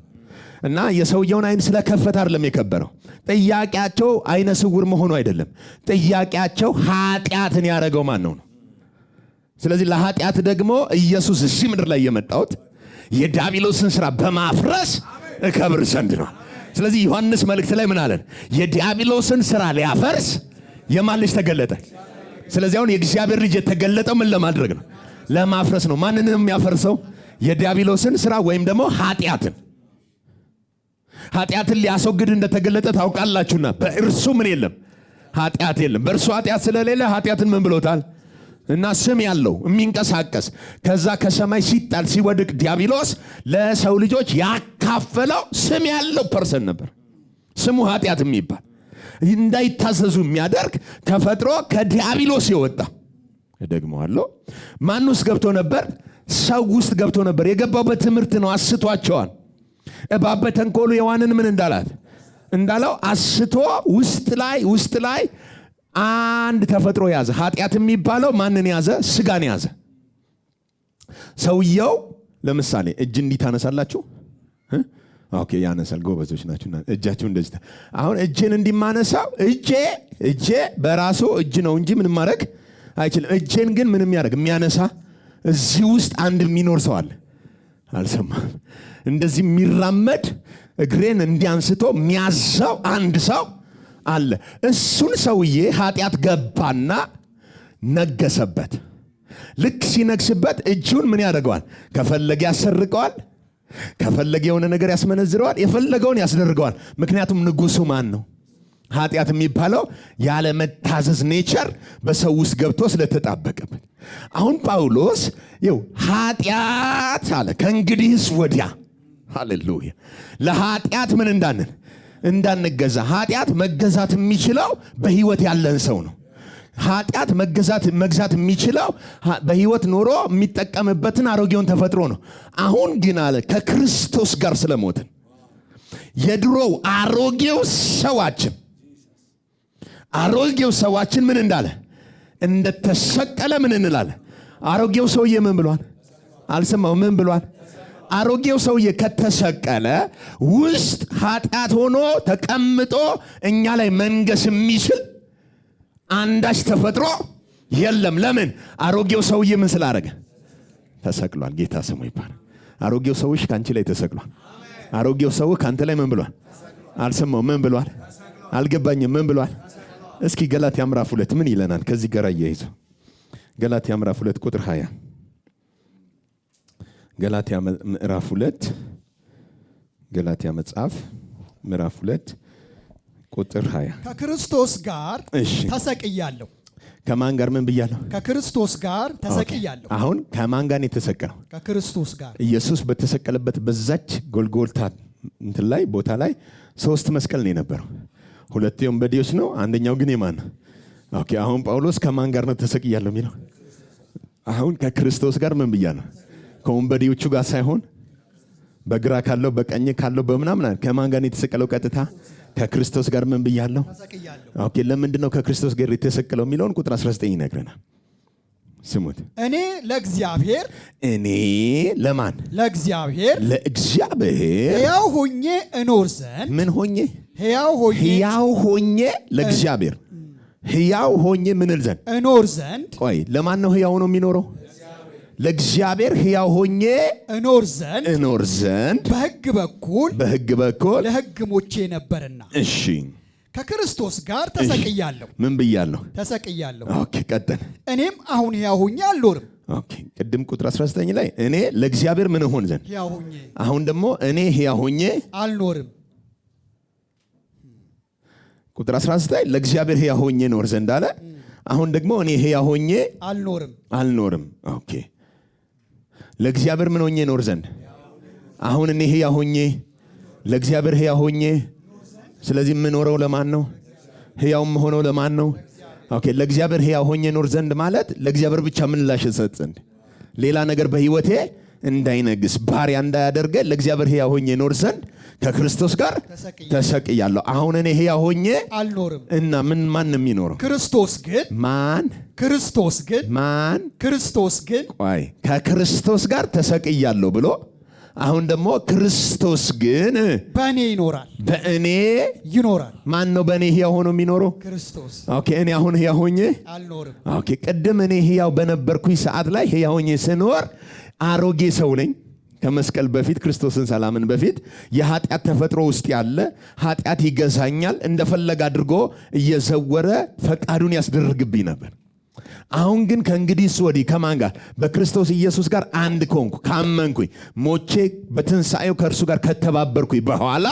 እና የሰውየውን አይን ስለከፈተ አይደለም የከበረው። ጥያቄያቸው አይነ ስውር መሆኑ አይደለም። ጥያቄያቸው ኃጢአትን ያደረገው ማን ነው? ስለዚህ ለኃጢአት ደግሞ ኢየሱስ እዚህ ምድር ላይ የመጣው የዲያብሎስን ስራ በማፍረስ እከብር ዘንድ ነው። ስለዚህ ዮሐንስ መልእክት ላይ ምን አለን? የዲያብሎስን ስራ ሊያፈርስ የማን ልጅ ተገለጠ? ስለዚህ አሁን የእግዚአብሔር ልጅ የተገለጠው ምን ለማድረግ ነው? ለማፍረስ ነው። ማንን ነው የሚያፈርሰው? የዲያብሎስን ስራ ወይም ደግሞ ኃጢአትን ሊያስወግድ እንደተገለጠ ታውቃላችሁና በእርሱ ምን የለም? ኃጢአት የለም። በእርሱ ኃጢአት ስለሌለ ኃጢአትን ምን ብሎታል? እና ስም ያለው የሚንቀሳቀስ ከዛ ከሰማይ ሲጣል ሲወድቅ ዲያብሎስ ለሰው ልጆች ያካፈለው ስም ያለው ፐርሰን ነበር። ስሙ ኃጢአት የሚባል እንዳይታዘዙ የሚያደርግ ተፈጥሮ ከዲያብሎስ የወጣ ደግሞአለው። ማን ውስጥ ገብቶ ነበር? ሰው ውስጥ ገብቶ ነበር። የገባው በትምህርት ነው። አስቷቸዋል። እባብ በተንኮሉ ሔዋንን ምን እንዳለው አስቶ ውስጥ ላይ አንድ ተፈጥሮ ያዘ። ኃጢአት የሚባለው ማንን ያዘ? ስጋን ያዘ። ሰውየው ለምሳሌ እጅ እንዲህ ታነሳላችሁ። ኦኬ ያነሳል። ጎበዞች ናችሁ። እጃችሁ እንደዚህ አሁን እጄን እንዲማነሳው እጄ በራሱ እጅ ነው እንጂ ምንም ማድረግ አይችልም። እጄን ግን ምንም የሚያነሳ እዚህ ውስጥ አንድ የሚኖር ሰው አለ። አልሰማም? እንደዚህ የሚራመድ እግሬን እንዲያንስቶ የሚያዛው አንድ ሰው አለ። እሱን ሰውዬ ኃጢአት ገባና ነገሰበት። ልክ ሲነግስበት እጁን ምን ያደርገዋል? ከፈለገ ያሰርቀዋል፣ ከፈለገ የሆነ ነገር ያስመነዝረዋል፣ የፈለገውን ያስደርገዋል። ምክንያቱም ንጉሱ ማን ነው? ኃጢአት የሚባለው ያለ መታዘዝ ኔቸር በሰው ውስጥ ገብቶ ስለተጣበቀበት። አሁን ጳውሎስ ይኸው ኃጢአት አለ ከእንግዲህስ ወዲያ ሃሌሉያ ለኃጢአት ምን እንዳንገዛ። ኃጢአት መገዛት የሚችለው በህይወት ያለን ሰው ነው። ኃጢአት መግዛት የሚችለው በህይወት ኖሮ የሚጠቀምበትን አሮጌውን ተፈጥሮ ነው። አሁን ግን አለ ከክርስቶስ ጋር ስለሞትን የድሮው አሮጌው ሰዋችን ምን እንዳለ እንደተሰቀለ ምን እንላለን? አሮጌው ሰውዬ ምን ብሏል? አልሰማው? ምን ብሏል? አሮጌው ሰውዬ ከተሰቀለ ውስጥ ኃጢአት ሆኖ ተቀምጦ እኛ ላይ መንገስ የሚችል አንዳች ተፈጥሮ የለም። ለምን? አሮጌው ሰውዬ ምን ስላደረገ? ተሰቅሏል። ጌታ ስሙ ይባላል። አሮጌው ሰውሽ ካንቺ ላይ ተሰቅሏል። አሮጌው ሰው ካንተ ላይ ምን ብሏል? አልሰማው? ምን ብሏል? አልገባኝም። ምን ብሏል? እስኪ ገላትያ ምዕራፍ 2 ምን ይለናል? ከዚህ ጋር እያይዞ ገላትያ ምዕራፍ 2 ቁጥር 20 ገላትያ ምዕራፍ 2 ገላትያ መጽሐፍ ምዕራፍ 2 ቁጥር 20 ከክርስቶስ ጋር ተሰቅያለሁ። ከማን ጋር ምን ብያለሁ? ከክርስቶስ ጋር ተሰቅያለሁ። አሁን ከማን ጋር የተሰቀለው? ከክርስቶስ ጋር። ኢየሱስ በተሰቀለበት በዛች ጎልጎልታ እንትን ላይ ቦታ ላይ 3 መስቀል ነው የነበረው። 2 ወንበዴዎች ነው፣ አንደኛው ግን የማን ነው? ኦኬ አሁን ጳውሎስ ከማን ጋር ነው ተሰቅያለሁ የሚለው? አሁን ከክርስቶስ ጋር ምን ብያለሁ? ከወንበዴዎቹ ጋር ሳይሆን በግራ ካለው በቀኝ ካለው በምናምን ከማን ጋር ነው የተሰቀለው? ቀጥታ ከክርስቶስ ጋር ምን ብያለሁ? ኦኬ ለምንድን ነው ከክርስቶስ ጋር የተሰቀለው የሚለውን ቁጥር 19 ይነግረናል። ስሙት። እኔ ለማን? ለእግዚአብሔር ሕያው ሆኜ እኖር ዘንድ። ምን ሆኜ? ሕያው ሆኜ ለእግዚአብሔር ሕያው ሆኜ ምን እል ዘንድ? እኖር ዘንድ። ቆይ ለማን ነው ሕያው ነው የሚኖረው? ለእግዚአብሔር ሕያው ሆኜ እኖር ዘንድ በሕግ በኩል ለሕግ ሞቼ ነበርና። እሺ ከክርስቶስ ጋር ተሰቅያለሁ። ምን ብያለሁ? ተሰቅያለሁ። ኦኬ ቀጥል። እኔም አሁን ሕያው ሆኜ አልኖርም። ኦኬ ቅድም ቁጥር 19 ላይ እኔ ለእግዚአብሔር ምን ሆን ዘንድ ሕያው ሆኜ፣ አሁን ደግሞ እኔ ሕያው ሆኜ አልኖርም። ቁጥር 19 ለእግዚአብሔር ሕያው ሆኜ ኖር ዘንድ አለ። አሁን ደግሞ እኔ ሕያው ሆኜ አልኖርም። ኦኬ ለእግዚአብሔር ምን ሆኜ ኖር ዘንድ? አሁን እኔ ሕያው ሆኜ ለእግዚአብሔር ሕያው ሆኜ። ስለዚህ የምኖረው ለማን ነው? ሕያው የምሆነው ለማን ነው? ኦኬ ለእግዚአብሔር ሕያው ሆኜ ኖር ዘንድ ማለት ለእግዚአብሔር ብቻ ምላሽ እሰጥ ዘንድ፣ ሌላ ነገር በህይወቴ እንዳይነግስ ባሪያ እንዳያደርገ ለእግዚአብሔር ሕያው ሆኜ ኖር ዘንድ ከክርስቶስ ጋር ተሰቅያለሁ። አሁን እኔ ሕያው ሆኜ አልኖርም እና ማን ነው የሚኖረው? ክርስቶስ ግን ማን? ክርስቶስ ግን ቆይ ከክርስቶስ ጋር ተሰቅያለሁ ብሎ አሁን ደግሞ ክርስቶስ ግን በእኔ ይኖራል። በእኔ ይኖራል። ማን ነው በእኔ ሕያው ሆኖ የሚኖረው? ክርስቶስ። ኦኬ እኔ አሁን ሕያው ሆኜ አልኖርም። ኦኬ ቅድም እኔ ሕያው በነበርኩኝ ሰዓት ላይ ሕያው ሆኜ ስኖር አሮጌ ሰው ነኝ። ከመስቀል በፊት ክርስቶስን ሰላምን በፊት የኃጢአት ተፈጥሮ ውስጥ ያለ ኃጢአት ይገዛኛል፣ እንደፈለገ አድርጎ እየዘወረ ፈቃዱን ያስደርግብኝ ነበር። አሁን ግን ከእንግዲህ ወዲህ ከማን ጋር? በክርስቶስ ኢየሱስ ጋር አንድ ከሆንኩ ካመንኩኝ፣ ሞቼ በትንሣኤው ከእርሱ ጋር ከተባበርኩኝ በኋላ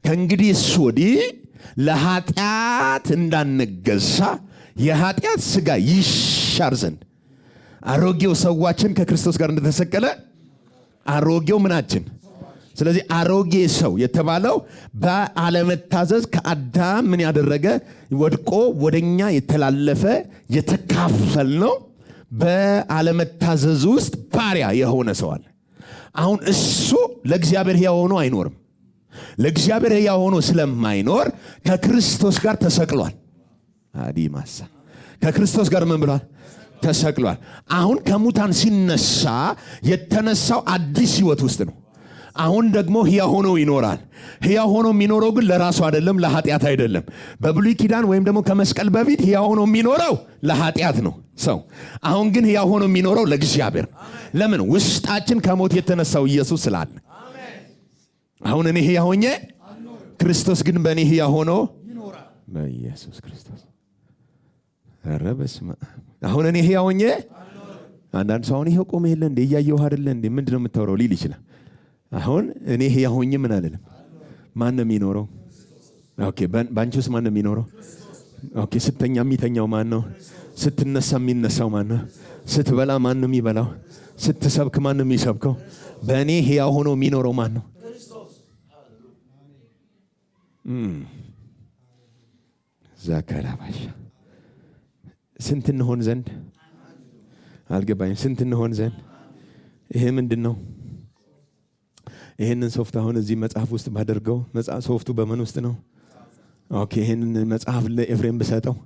ከእንግዲህ ወዲህ ለኃጢአት እንዳንገዛ የኃጢአት ሥጋ ይሻር ዘንድ አሮጌው ሰዋችን ከክርስቶስ ጋር እንደተሰቀለ አሮጌው ምናችን። ስለዚህ አሮጌ ሰው የተባለው በአለመታዘዝ ከአዳም ምን ያደረገ ወድቆ ወደኛ የተላለፈ የተካፈል ነው። በአለመታዘዝ ውስጥ ባሪያ የሆነ ሰው አለ። አሁን እሱ ለእግዚአብሔር ሕያው ሆኖ አይኖርም። ለእግዚአብሔር ሕያው ሆኖ ስለማይኖር ከክርስቶስ ጋር ተሰቅሏል። አዲማሳ ከክርስቶስ ጋር ምን ብሏል? ተሰቅሏል። አሁን ከሙታን ሲነሳ የተነሳው አዲስ ሕይወት ውስጥ ነው። አሁን ደግሞ ሕያው ሆኖ ይኖራል። ሕያው ሆኖ የሚኖረው ግን ለራሱ አይደለም፣ ለኃጢአት አይደለም። በብሉይ ኪዳን ወይም ደግሞ ከመስቀል በፊት ሕያው ሆኖ የሚኖረው ለኃጢአት ነው ሰው። አሁን ግን ሕያው ሆኖ የሚኖረው ለእግዚአብሔር። ለምን? ውስጣችን ከሞት የተነሳው ኢየሱስ ስላለ። አሁን እኔ ሕያው ሆኜ ክርስቶስ ግን በእኔ ሕያው ሆኖ ይኖራል። በኢየሱስ ክርስቶስ። ኧረ በስመ አብ። አሁን እኔ ሕያው ሆኜ አንዳንድ ሰው አሁን ይሄው ቆመ የለ እንዴ እያየሁ አይደለ እንዴ ምንድነው የምታወራው ሊል ይችላል። አሁን እኔ ሕያው ሆኜ ምን አልልም። ማን ነው የሚኖረው? ኦኬ ባንቺ ውስጥ ማን ነው የሚኖረው? ኦኬ ስተኛ የሚተኛው ማን ነው? ስትነሳ የሚነሳው ማን ነው? ስትበላ ማን ነው የሚበላው? ስትሰብክ ማን ነው የሚሰብከው? በእኔ ሕያው ሆኖ የሚኖረው ማን ነው? ዛከራባሽ ስንት እንሆን ዘንድ አልገባኝም። ስንት እንሆን ዘንድ ይሄ ምንድን ነው? ይሄንን ሶፍት አሁን እዚህ መጽሐፍ ውስጥ ባደርገው ሶፍቱ በምን ውስጥ ነው? ኦኬ ይሄንን መጽሐፍ ለኤፍሬም ብሰጠው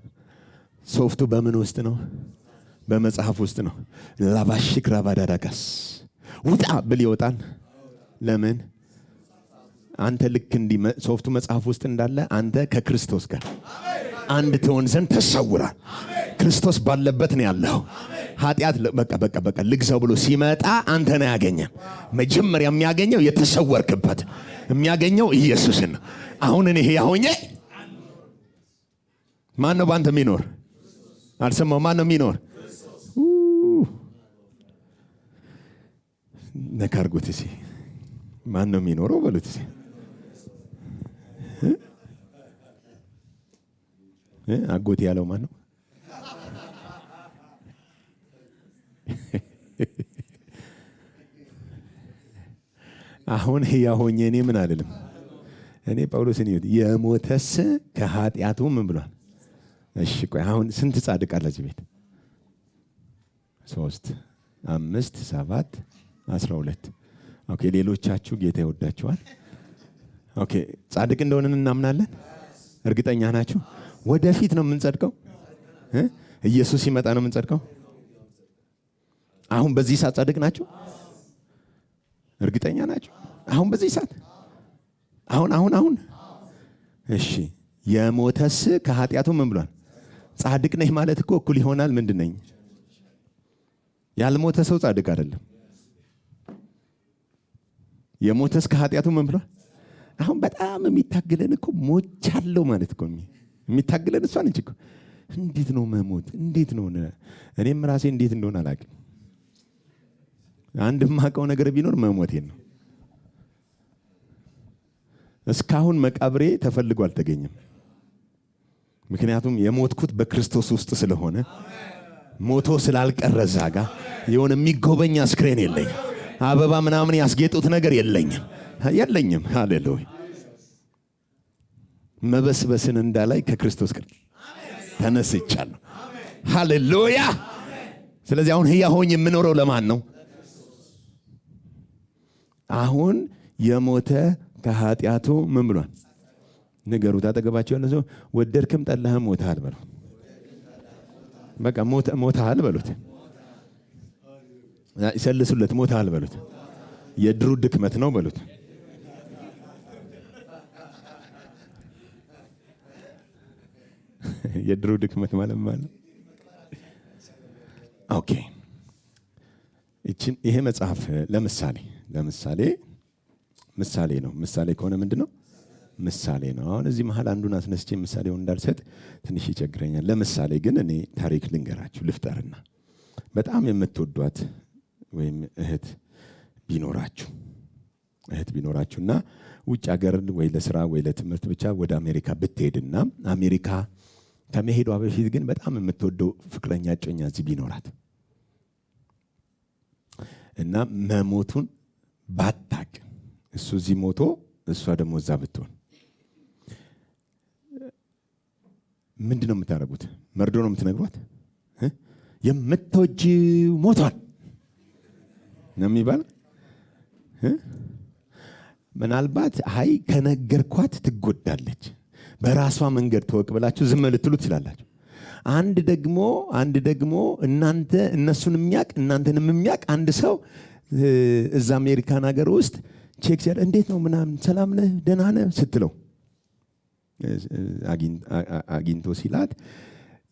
ሶፍቱ በምን ውስጥ ነው? በመጽሐፍ ውስጥ ነው። ላባሽክ ራባዳዳጋስ ውጣ ብል ይወጣል። ለምን? አንተ ልክ እንዲህ ሶፍቱ መጽሐፍ ውስጥ እንዳለ አንተ ከክርስቶስ ጋር አንድ ትሆን ዘንድ ተሰውራል። ክርስቶስ ባለበት ነው ያለው። ኃጢአት በቃ ልግዛው ብሎ ሲመጣ አንተ ነው ያገኘው። መጀመሪያ የሚያገኘው የተሰወርክበት የሚያገኘው ኢየሱስን ነው። አሁን እኔ ሕያው ሆኜ ማን ነው ባንተ የሚኖር? አልሰማው። ማን ነው የሚኖር? ነካርጉት እሲ ማን ነው የሚኖረው በሉት እሲ አጎት ያለው ማን ነው? አሁን ሕያው ሆኜ እኔ ምን አልልም። እኔ ጳውሎስን ይሁት የሞተስ ከኃጢአቱ ምን ብሏል? እሺ ቆይ አሁን ስንት ጻድቅ አለ እዚህ ቤት? 3 5 7 12 ኦኬ ሌሎቻችሁ ጌታ ይወዳችኋል። ኦኬ ጻድቅ እንደሆነን እናምናለን። እርግጠኛ ናችሁ? ወደፊት ነው የምንጸድቀው። ኢየሱስ ሲመጣ ነው የምንጸድቀው። አሁን በዚህ ሰዓት ጻድቅ ናችሁ? እርግጠኛ ናችሁ? አሁን በዚህ ሰዓት አሁን እሺ የሞተስ ከኃጢአቱ ምን ብሏል? ጻድቅ ነህ ማለት እኮ እኩል ይሆናል ምንድን ነኝ? ያልሞተ ሰው ጻድቅ አይደለም። የሞተስ ከኃጢአቱ ምን ብሏል? አሁን በጣም የሚታገለን እኮ ሞቻለሁ ማለት እኮ የሚታገለን እሷ ነች እኮ። እንዴት ነው መሞት? እንዴት ነው? እኔም ራሴ እንዴት እንደሆነ አላውቅም። አንድ የማውቀው ነገር ቢኖር መሞቴን ነው። እስካሁን መቃብሬ ተፈልጎ አልተገኘም። ምክንያቱም የሞትኩት በክርስቶስ ውስጥ ስለሆነ ሞቶ ስላልቀረ እዛ ጋ የሆነ የሚጎበኝ አስክሬን የለኝም። አበባ ምናምን ያስጌጡት ነገር የለኝም። ሃሌሉያ። መበስበስን እንዳላይ ከክርስቶስ ጋር ተነስቻለሁ። ሃሌሉያ። ስለዚህ አሁን ሕያው ሆኜ የምኖረው ለማን ነው? አሁን የሞተ ከኃጢአቱ ምን ብሏል? ንገሩት። አጠገባቸው ያለ ሰው ወደድክም ጠላህም ሞተሃል በለው። በቃ ሞተሃል በሉት። ይሰልሱለት። ሞተሃል በሉት። የድሩ ድክመት ነው በሉት። የድሩ ድክመት ማለት ኦኬ። ይሄ መጽሐፍ ምሳሌ ነው። ምሳሌ ከሆነ ምንድነው? ምሳሌ ነው። አሁን እዚህ መሃል አንዱን አስነስቼ ምሳሌውን እንዳልሰጥ ትንሽ ይቸግረኛል። ለምሳሌ ግን እኔ ታሪክ ልንገራችሁ ልፍጠርና በጣም የምትወዷት ወይም እህት ቢኖራችሁና ውጭ ሀገር ወይ ለስራ ወይ ለትምህርት ብቻ ወደ አሜሪካ ብትሄድና አሜሪካ ከመሄዷ በፊት ግን በጣም የምትወደው ፍቅረኛ እጮኛ እዚህ ቢኖራት እና መሞቱን ባታቅ እሱ እዚህ ሞቶ እሷ ደግሞ እዛ ብትሆን ምንድነው የምታደርጉት? መርዶ ነው የምትነግሯት? የምትወጂው ሞቷል ነው የሚባል። ምናልባት አይ ከነገርኳት ትጎዳለች በራሷ መንገድ ተወቅ ብላችሁ ዝም ልትሉ ትችላላችሁ። አንድ ደግሞ እነሱን የሚያቅ እናንተንም የሚያቅ አንድ ሰው እዛ አሜሪካን ሀገር ውስጥ ቼክ ሲያል እንዴት ነው ምናምን ሰላም ነህ ደህና ነህ ስትለው አግኝቶ ሲላት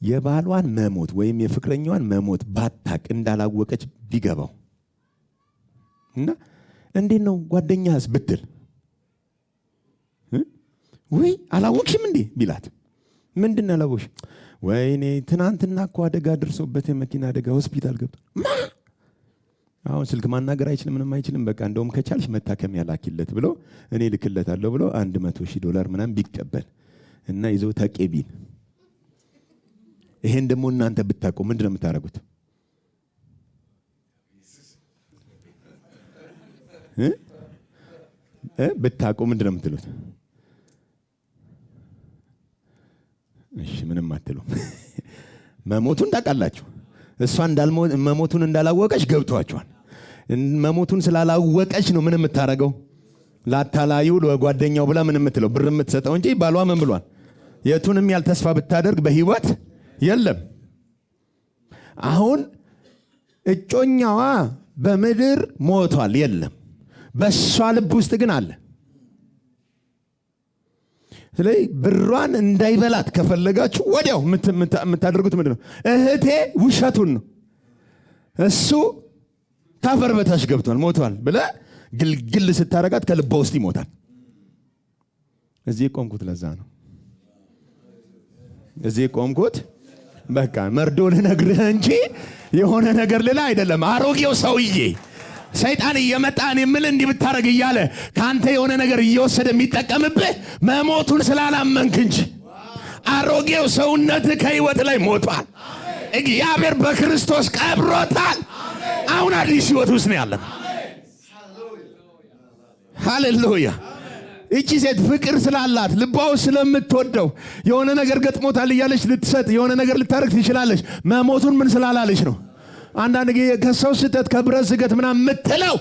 የባሏን መሞት ወይም የፍቅረኛዋን መሞት ባታቅ እንዳላወቀች ቢገባው እና እንዴት ነው ጓደኛህስ ብትል ወይ አላወቅሽም እንዴ ቢላት ምንድን አላወቅሽ? ወይኔ ትናንትና እኮ አደጋ ደርሶበት የመኪና አደጋ ሆስፒታል ገብቶ አሁን ስልክ ማናገር አይችልም ምንም አይችልም። በቃ እንደውም ከቻልሽ መታከሚያ ላኪለት ብሎ እኔ ልክለታለሁ ብሎ $100,000 ምናምን ቢቀበል እና ይዞ ተቄቢን ይሄን ደግሞ እናንተ ብታውቁ ምንድነው የምታደርጉት? ብታውቁ ምንድነው የምትሉት? እሺ ምንም አትሉም። መሞቱን ታውቃላችሁ። እሷ መሞቱን እንዳላወቀች ገብቷቸዋል። መሞቱን ስላላወቀች ነው ምን የምታረገው? ላታላዩ ለጓደኛው ብላ ምን የምትለው ብር የምትሰጠው እንጂ ባሏ ምን ብሏል? የቱንም ያህል ተስፋ ብታደርግ በህይወት የለም። አሁን እጮኛዋ በምድር ሞቷል የለም፣ በሷ ልብ ውስጥ ግን አለ። ስለዚህ ብሯን እንዳይበላት ከፈለጋችሁ ወዲያው የምታደርጉት ምንድነው? እህቴ ውሸቱን ነው እሱ ካፈር በታች ገብቷል ሞቷል ብለህ ግልግል ስታረጋት ከልቧ ውስጥ ይሞታል። እዚህ ቆምኩት ለዛ ነው እዚህ ቆምኩት። በቃ መርዶ ልነግርህ እንጂ የሆነ ነገር ልላ አይደለም። አሮጌው ሰውዬ ሰይጣን እየመጣን የምል እንዲህ ብታረግ እያለ ካንተ የሆነ ነገር እየወሰደ የሚጠቀምብህ መሞቱን ስላላመንክ እንጂ አሮጌው ሰውነት ከህይወት ላይ ሞቷል። እግዚአብሔር በክርስቶስ ቀብሮታል። አሁን አዲስ ህይወት ውስጥ ነው ያለን። ሃሌሉያ። እቺ ሴት ፍቅር ስላላት ልባው ስለምትወደው የሆነ ነገር ገጥሞታል እያለች ልትሰጥ የሆነ ነገር ልታረግ ትችላለች። መሞቱን ምን ስላላለች ነው? አንዳንድ ጊዜ ከሰው ስህተት ከብረት ዝገት ምናምን የምትለው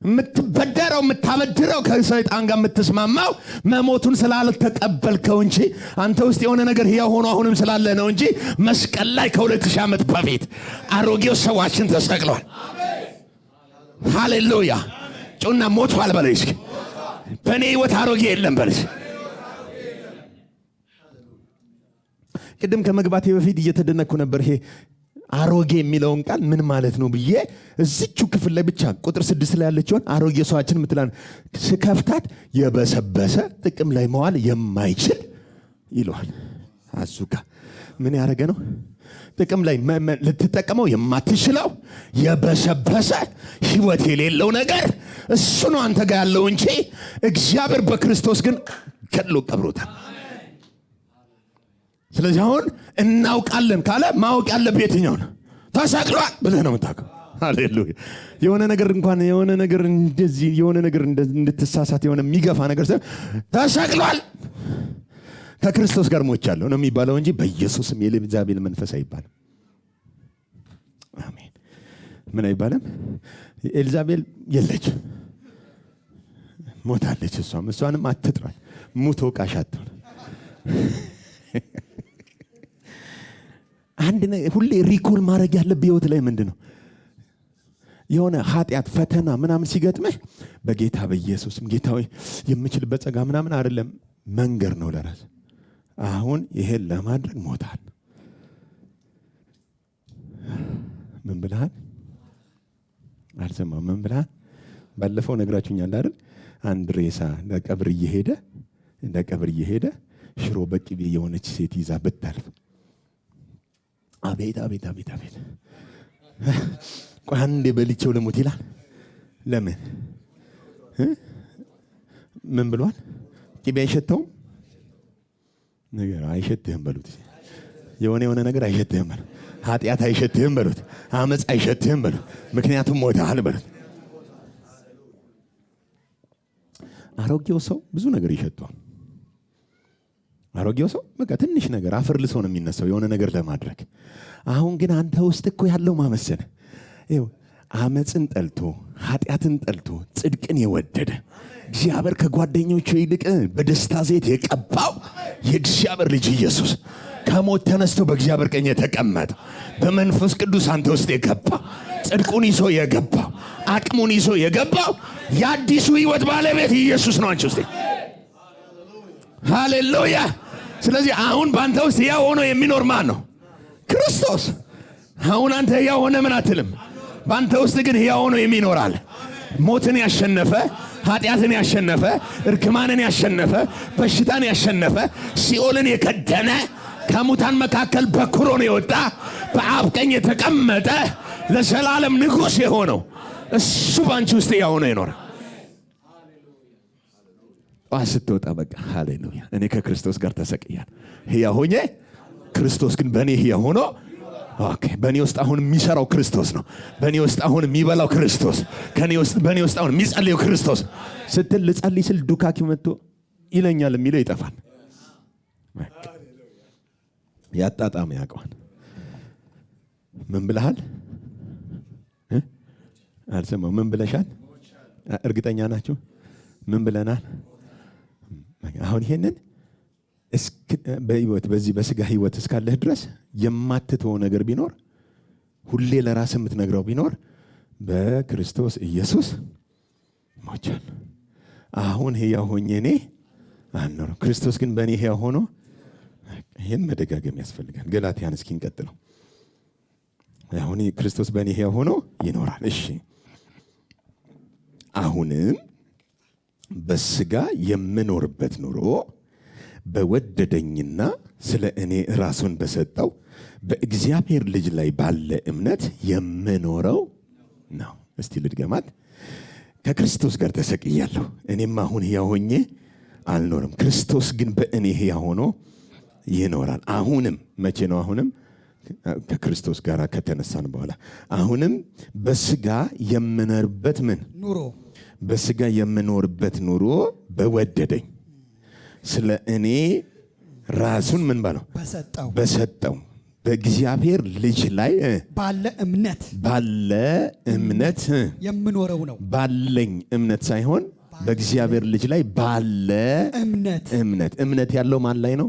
የምትበደረው የምታበድረው ከሰይጣን ጋር የምትስማማው መሞቱን ስላልተቀበልከው እንጂ አንተ ውስጥ የሆነ ነገር ሕያው ሆኖ አሁንም ስላለ ነው እንጂ መስቀል ላይ ከ2000 ዓመት በፊት አሮጌው ሰዋችን ተሰቅሏል። ሃሌሉያ። ጩና ሞቷል በለሽ። በእኔ ህይወት አሮጌ የለም በለሽ። ቅድም ከመግባቴ በፊት እየተደነኩ ነበር። ይሄ አሮጌ የሚለውን ቃል ምን ማለት ነው ብዬ እዚቹ ክፍል ላይ ብቻ ቁጥር 6 ላይ ያለችውን አሮጌ ሰዋችን ምትላን ስከፍታት የበሰበሰ ጥቅም ላይ መዋል የማይችል ይለዋል። አዙካ ምን ያደረገ ነው? ጥቅም ላይ ልትጠቀመው የማትችለው የበሰበሰ ህይወት የሌለው ነገር እሱ ነው አንተ ጋር ያለው እንጂ እግዚአብሔር በክርስቶስ ግን ገድሎ ቀብሮታል። ስለዚህ አሁን እናውቃለን ካለ ማወቅ ያለበት የትኛው ነው? ተሰቅሏል ብለህ ነው የምታውቀው። ሃሌሉያ። የሆነ ነገር እንኳን የሆነ ነገር እንደዚህ የሆነ ነገር እንድትሳሳት የሆነ የሚገፋ ነገር ተሰቅሏል ከክርስቶስ ጋር ሞቻለሁ ነው የሚባለው እንጂ በኢየሱስም የኤልዛቤል መንፈስ አይባልም። አሜን። ምን አይባልም? ኤልዛቤል የለች ሞታለች። እሷንም አትጥራል። ሙቶ ቃሻት አንድ ሁሌ ሪኮል ማድረግ ያለብህ ህይወት ላይ ምንድነው? የሆነ ኃጢአት ፈተና ምናምን ሲገጥምህ በጌታ በኢየሱስም ጌታ ሆይ የምችልበት ጸጋ ምናምን አይደለም፣ መንገር ነው ለራስ። አሁን ይሄን ለማድረግ ሞታል። ምን ብለሃል? አልሰማም። ምን ብለሃል? ባለፈው ነግራችሁኛል አይደል? አንድ ሬሳ ለቀብር እየሄደ ሽሮ በቅቤ የሆነች ሴት ይዛ ብታልፍ፣ አቤት አቤት አቤት አቤት፣ ቆይ አንዴ በልቼው ልሙት ይላል። ለምን? ምን ብሏል? ቅቤ አይሸተውም? ነገር አይሸትህም በሉት። የሆነ ነገር አይሸትህም በሉት። ኃጢአት አይሸትህም በሉት። አመፅ አይሸትህም በሉት። ምክንያቱም ሞተሃል በሉት። አሮጌው ሰው ብዙ ነገር ይሸተዋል። አሮጌው ሰው በቃ ትንሽ ነገር አፈር ልሶ ነው የሚነሳው የሆነ ነገር ለማድረግ። አሁን ግን አንተ ውስጥ እኮ ያለው ማመሰል አመፅን ጠልቶ ኃጢአትን ጠልቶ ጽድቅን የወደደ እግዚአብሔር ከጓደኞቹ ይልቅ በደስታ ዘይት የቀባው የእግዚአብሔር ልጅ ኢየሱስ ከሞት ተነስቶ በእግዚአብሔር ቀኝ የተቀመጠ በመንፈስ ቅዱስ አንተ ውስጥ የገባ ጽድቁን ይዞ የገባው አቅሙን ይዞ የገባው የአዲሱ ሕይወት ባለቤት ኢየሱስ ነው አንቺ ውስጥ። ሃሌሉያ። ስለዚህ አሁን በአንተ ውስጥ ሕያው ሆኖ የሚኖር ማን ነው? ክርስቶስ። አሁን አንተ ሕያው ሆነ ምን አትልም። በአንተ ውስጥ ግን ሕያው ሆኖ የሚኖራል። ሞትን ያሸነፈ፣ ኃጢአትን ያሸነፈ፣ እርግማንን ያሸነፈ፣ በሽታን ያሸነፈ፣ ሲኦልን የከደነ፣ ከሙታን መካከል በኩር ሆኖ የወጣ፣ በአብ ቀኝ የተቀመጠ፣ ለዘላለም ንጉሥ የሆነው እሱ በአንቺ ውስጥ ሕያው ሆኖ ይኖራል። ጠዋት ስትወጣ በቃ ሃሌሉያ እኔ ከክርስቶስ ጋር ተሰቅያለሁ። ሕያው ሆኜ ክርስቶስ ግን በእኔ ሕያው ሆኖ በእኔ ውስጥ አሁን የሚሰራው ክርስቶስ ነው። በእኔ ውስጥ አሁን የሚበላው ክርስቶስ፣ በእኔ ውስጥ አሁን የሚጸልየው ክርስቶስ ስትል ልጸልይ ስል ዱካኪ መጥቶ ይለኛል የሚለው ይጠፋል። ያጣጣም ያውቀዋል። ምን ብለሃል? አልሰማው። ምን ብለሻል? እርግጠኛ ናችሁ? ምን ብለናል? አሁን ይሄንን በህይወት በዚህ በስጋ ህይወት እስካለህ ድረስ የማትተው ነገር ቢኖር ሁሌ ለራስ የምትነግረው ቢኖር በክርስቶስ ኢየሱስ ሞቻል። አሁን ሕያው ሆኜ እኔ አልኖርም፣ ክርስቶስ ግን በእኔ ሕያው ሆኖ። ይህን መደጋገም ያስፈልጋል። ገላትያን እስኪ እንቀጥለው። አሁን ክርስቶስ በእኔ ሕያው ሆኖ ይኖራል። እሺ አሁንም በስጋ የምኖርበት ኑሮ በወደደኝና ስለ እኔ ራሱን በሰጠው በእግዚአብሔር ልጅ ላይ ባለ እምነት የምኖረው ነው። እስቲ ልድገማት። ከክርስቶስ ጋር ተሰቅያለሁ። እኔም አሁን ሕያው ሆኜ አልኖርም፣ ክርስቶስ ግን በእኔ ሕያው ሆኖ ይኖራል። አሁንም መቼ ነው? አሁንም ከክርስቶስ ጋር ከተነሳን በኋላ አሁንም በስጋ የምኖርበት ምን ኑሮ? በስጋ የምኖርበት ኑሮ በወደደኝ ስለ እኔ ራሱን ምን ባለው በሰጠው በእግዚአብሔር ልጅ ላይ ባለ እምነት የምኖረው ነው። ባለኝ እምነት ሳይሆን በእግዚአብሔር ልጅ ላይ ባለ እምነት ያለው ማን ላይ ነው?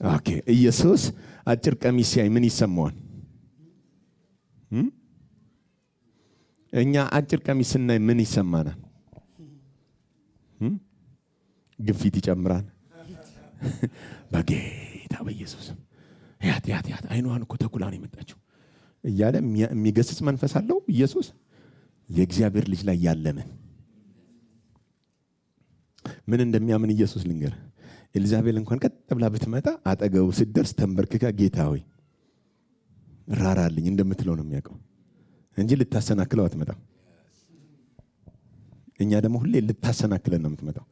ኦኬ ኢየሱስ አጭር ቀሚስ ሲያይ ምን ይሰማዋል? እኛ አጭር ቀሚስ ስናይ ምን ይሰማናል? ግፊት ይጨምራል። በጌታ በኢየሱስ ያት አይኗን እኮ ተኩላን የመጣችው እያለ የሚገስጽ መንፈስ አለው ኢየሱስ። የእግዚአብሔር ልጅ ላይ ያለምን ምን እንደሚያምን ኢየሱስ ልንገር። ኤልዛቤል እንኳን ቀጥ ብላ ብትመጣ አጠገቡ ስትደርስ ተንበርክካ ጌታ ሆይ ራራልኝ እንደምትለው ነው የሚያውቀው እንጂ ልታሰናክለው አትመጣም። እኛ ደግሞ ሁሌ ልታሰናክለን ነው የምትመጣው።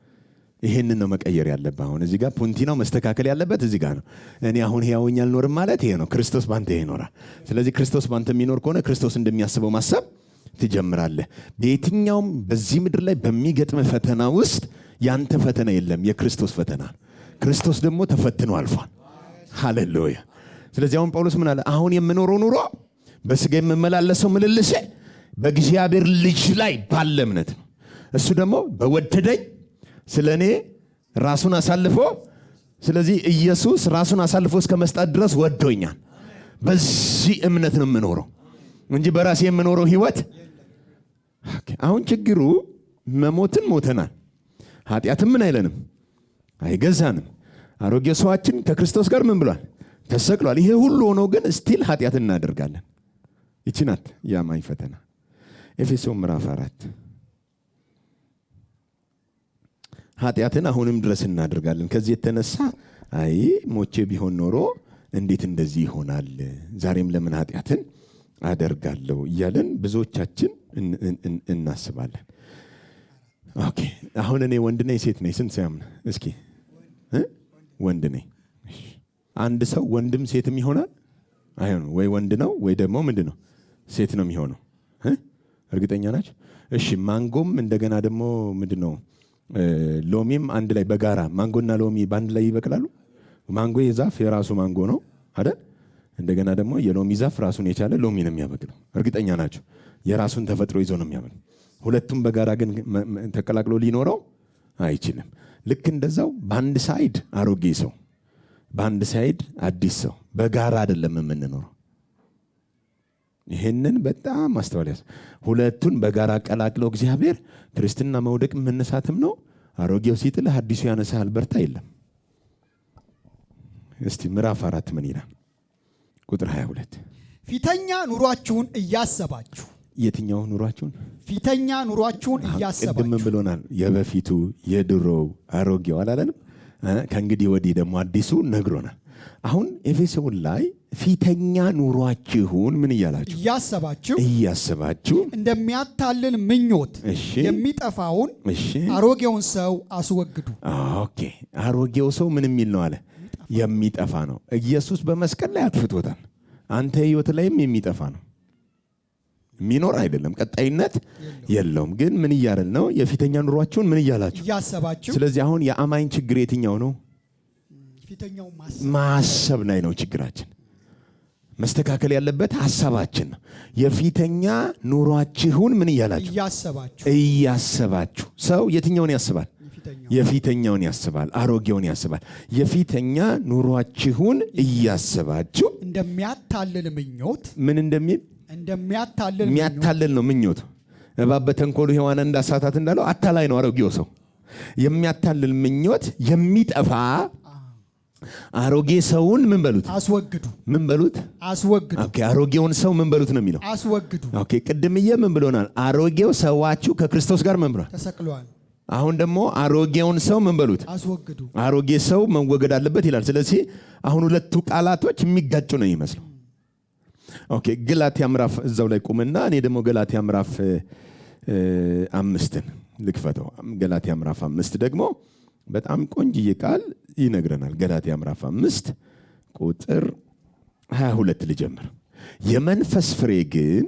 ይሄንን ነው መቀየር ያለብህ። አሁን እዚህ ጋር ፑንቲናው መስተካከል ያለበት እዚህ ጋር ነው። እኔ አሁን ሕያው ሆኜ አልኖርም ማለት ይሄ ነው። ክርስቶስ ባንተ ይኖራል። ስለዚህ ክርስቶስ ባንተ የሚኖር ከሆነ ክርስቶስ እንደሚያስበው ማሰብ ትጀምራለህ። በየትኛውም በዚህ ምድር ላይ በሚገጥም ፈተና ውስጥ ያንተ ፈተና የለም፣ የክርስቶስ ፈተና። ክርስቶስ ደግሞ ተፈትኖ አልፏል። ሃሌሉያ። ስለዚህ አሁን ጳውሎስ ምን አለ? አሁን የምኖረው ኑሮ በስጋ የምመላለሰው ምልልሴ በእግዚአብሔር ልጅ ላይ ባለ እምነት ነው። እሱ ደግሞ በወደደኝ ስለ እኔ ራሱን አሳልፎ፣ ስለዚህ ኢየሱስ ራሱን አሳልፎ እስከ መስጠት ድረስ ወዶኛል። በዚህ እምነት ነው የምኖረው እንጂ በራሴ የምኖረው ህይወት አሁን ችግሩ መሞትን ሞተናል። ኃጢአትም ምን አይለንም? አይገዛንም። አሮጌ ሰዋችን ከክርስቶስ ጋር ምን ብሏል? ተሰቅሏል። ይሄ ሁሉ ሆኖ ግን ስቲል ኃጢአት እናደርጋለን። ይቺ ናት የአማኝ ፈተና። ኤፌሶን ምዕራፍ 4 ኃጢአትን አሁንም ድረስ እናደርጋለን። ከዚህ የተነሳ አይ ሞቼ ቢሆን ኖሮ እንዴት እንደዚህ ይሆናል? ዛሬም ለምን ኃጢአትን አደርጋለሁ እያለን ብዙዎቻችን እናስባለን። ኦኬ አሁን እኔ ወንድ ነኝ ሴት ነኝ? ስንት ሲያምን እስኪ ወንድ ነኝ። አንድ ሰው ወንድም ሴትም ይሆናል አይሆንም? ወይ ወንድ ነው ወይ ደግሞ ምንድነው ሴት ነው የሚሆነው። እርግጠኛ ናችሁ? እሺ ማንጎም እንደገና ደግሞ ምንድነው ሎሚም አንድ ላይ በጋራ ማንጎና ሎሚ በአንድ ላይ ይበቅላሉ? ማንጎ የዛፍ የራሱ ማንጎ ነው አይደል? እንደገና ደግሞ የሎሚ ዛፍ ራሱን የቻለ ሎሚ ነው የሚያበቅለው። እርግጠኛ ናችሁ? የራሱን ተፈጥሮ ይዞ ነው የሚያበቅለው። ሁለቱም በጋራ ግን ተቀላቅሎ ሊኖረው አይችልም። ልክ እንደዛው በአንድ ሳይድ አሮጌ ሰው፣ በአንድ ሳይድ አዲስ ሰው፣ በጋራ አይደለም የምንኖረው። ይሄንን በጣም ማስተዋል ያስ ሁለቱን በጋራ ቀላቅለው እግዚአብሔር ክርስትና መውደቅ መነሳትም ነው። አሮጌው ሲጥልህ አዲሱ ያነሳል። በርታ የለም። እስቲ ምዕራፍ 4 ምን ይላል? ቁጥር 22 ፊተኛ ኑሯችሁን እያሰባችሁ። የትኛው ኑሯችሁን? ፊተኛ ኑሯችሁን እያሰባችሁ። ቅድም ብሎናል። የበፊቱ የድሮው አሮጌው አላለንም? ከእንግዲህ ወዲህ ደግሞ አዲሱ ነግሮናል። አሁን ኤፌሶን ላይ ፊተኛ ኑሯችሁን ምን እያላችሁ? እያሰባችሁ እንደሚያታልል ምኞት የሚጠፋውን አሮጌውን ሰው አስወግዱ። ኦኬ አሮጌው ሰው ምን የሚል ነው አለ? የሚጠፋ ነው። ኢየሱስ በመስቀል ላይ አጥፍቶታል። አንተ ህይወት ላይም የሚጠፋ ነው፣ የሚኖር አይደለም፣ ቀጣይነት የለውም። ግን ምን እያልን ነው? የፊተኛ ኑሯችሁን ምን እያላችሁ? እያሰባችሁ። ስለዚህ አሁን የአማኝ ችግር የትኛው ነው? ፊተኛው ማሰብ ላይ ነው ችግራችን። መስተካከል ያለበት ሐሳባችን ነው። የፊተኛ ኑሯችሁን ምን እያላችሁ? እያሰባችሁ። ሰው የትኛውን ያስባል? የፊተኛውን ያስባል፣ አሮጌውን ያስባል። የፊተኛ ኑሯችሁን እያሰባችሁ እንደሚያታልል ምኞት ምን እንደሚል የሚያታልል ነው ምኞት። እባብ በተንኮሉ ሔዋንን እንዳሳታት እንዳለው አታላይ ነው አሮጌው ሰው። የሚያታልል ምኞት የሚጠፋ አሮጌ ሰውን ምን በሉት? አስወግዱ። ምን በሉት? አስወግዱ። ኦኬ አሮጌውን ሰው ምን በሉት ነው የሚለው? አስወግዱ። ኦኬ ቅድምዬ ምን ብሎናል? አሮጌው ሰዋችሁ ከክርስቶስ ጋር ምን ብሏል? ተሰቅሏል። አሁን ደግሞ አሮጌውን ሰው ምን በሉት? አስወግዱ። አሮጌ ሰው መወገድ አለበት ይላል። ስለዚህ አሁን ሁለቱ ቃላቶች የሚጋጩ ነው ይመስሉ። ኦኬ ገላትያ ምዕራፍ እዛው ላይ ቁምና እኔ ደግሞ ገላትያ ምዕራፍ 5ን ልክፈተው። ገላትያ ምዕራፍ 5 ደግሞ በጣም ቆንጅዬ ቃል ይነግረናል። ገላትያ ምዕራፍ 5 ቁጥር 22 ልጀምር። የመንፈስ ፍሬ ግን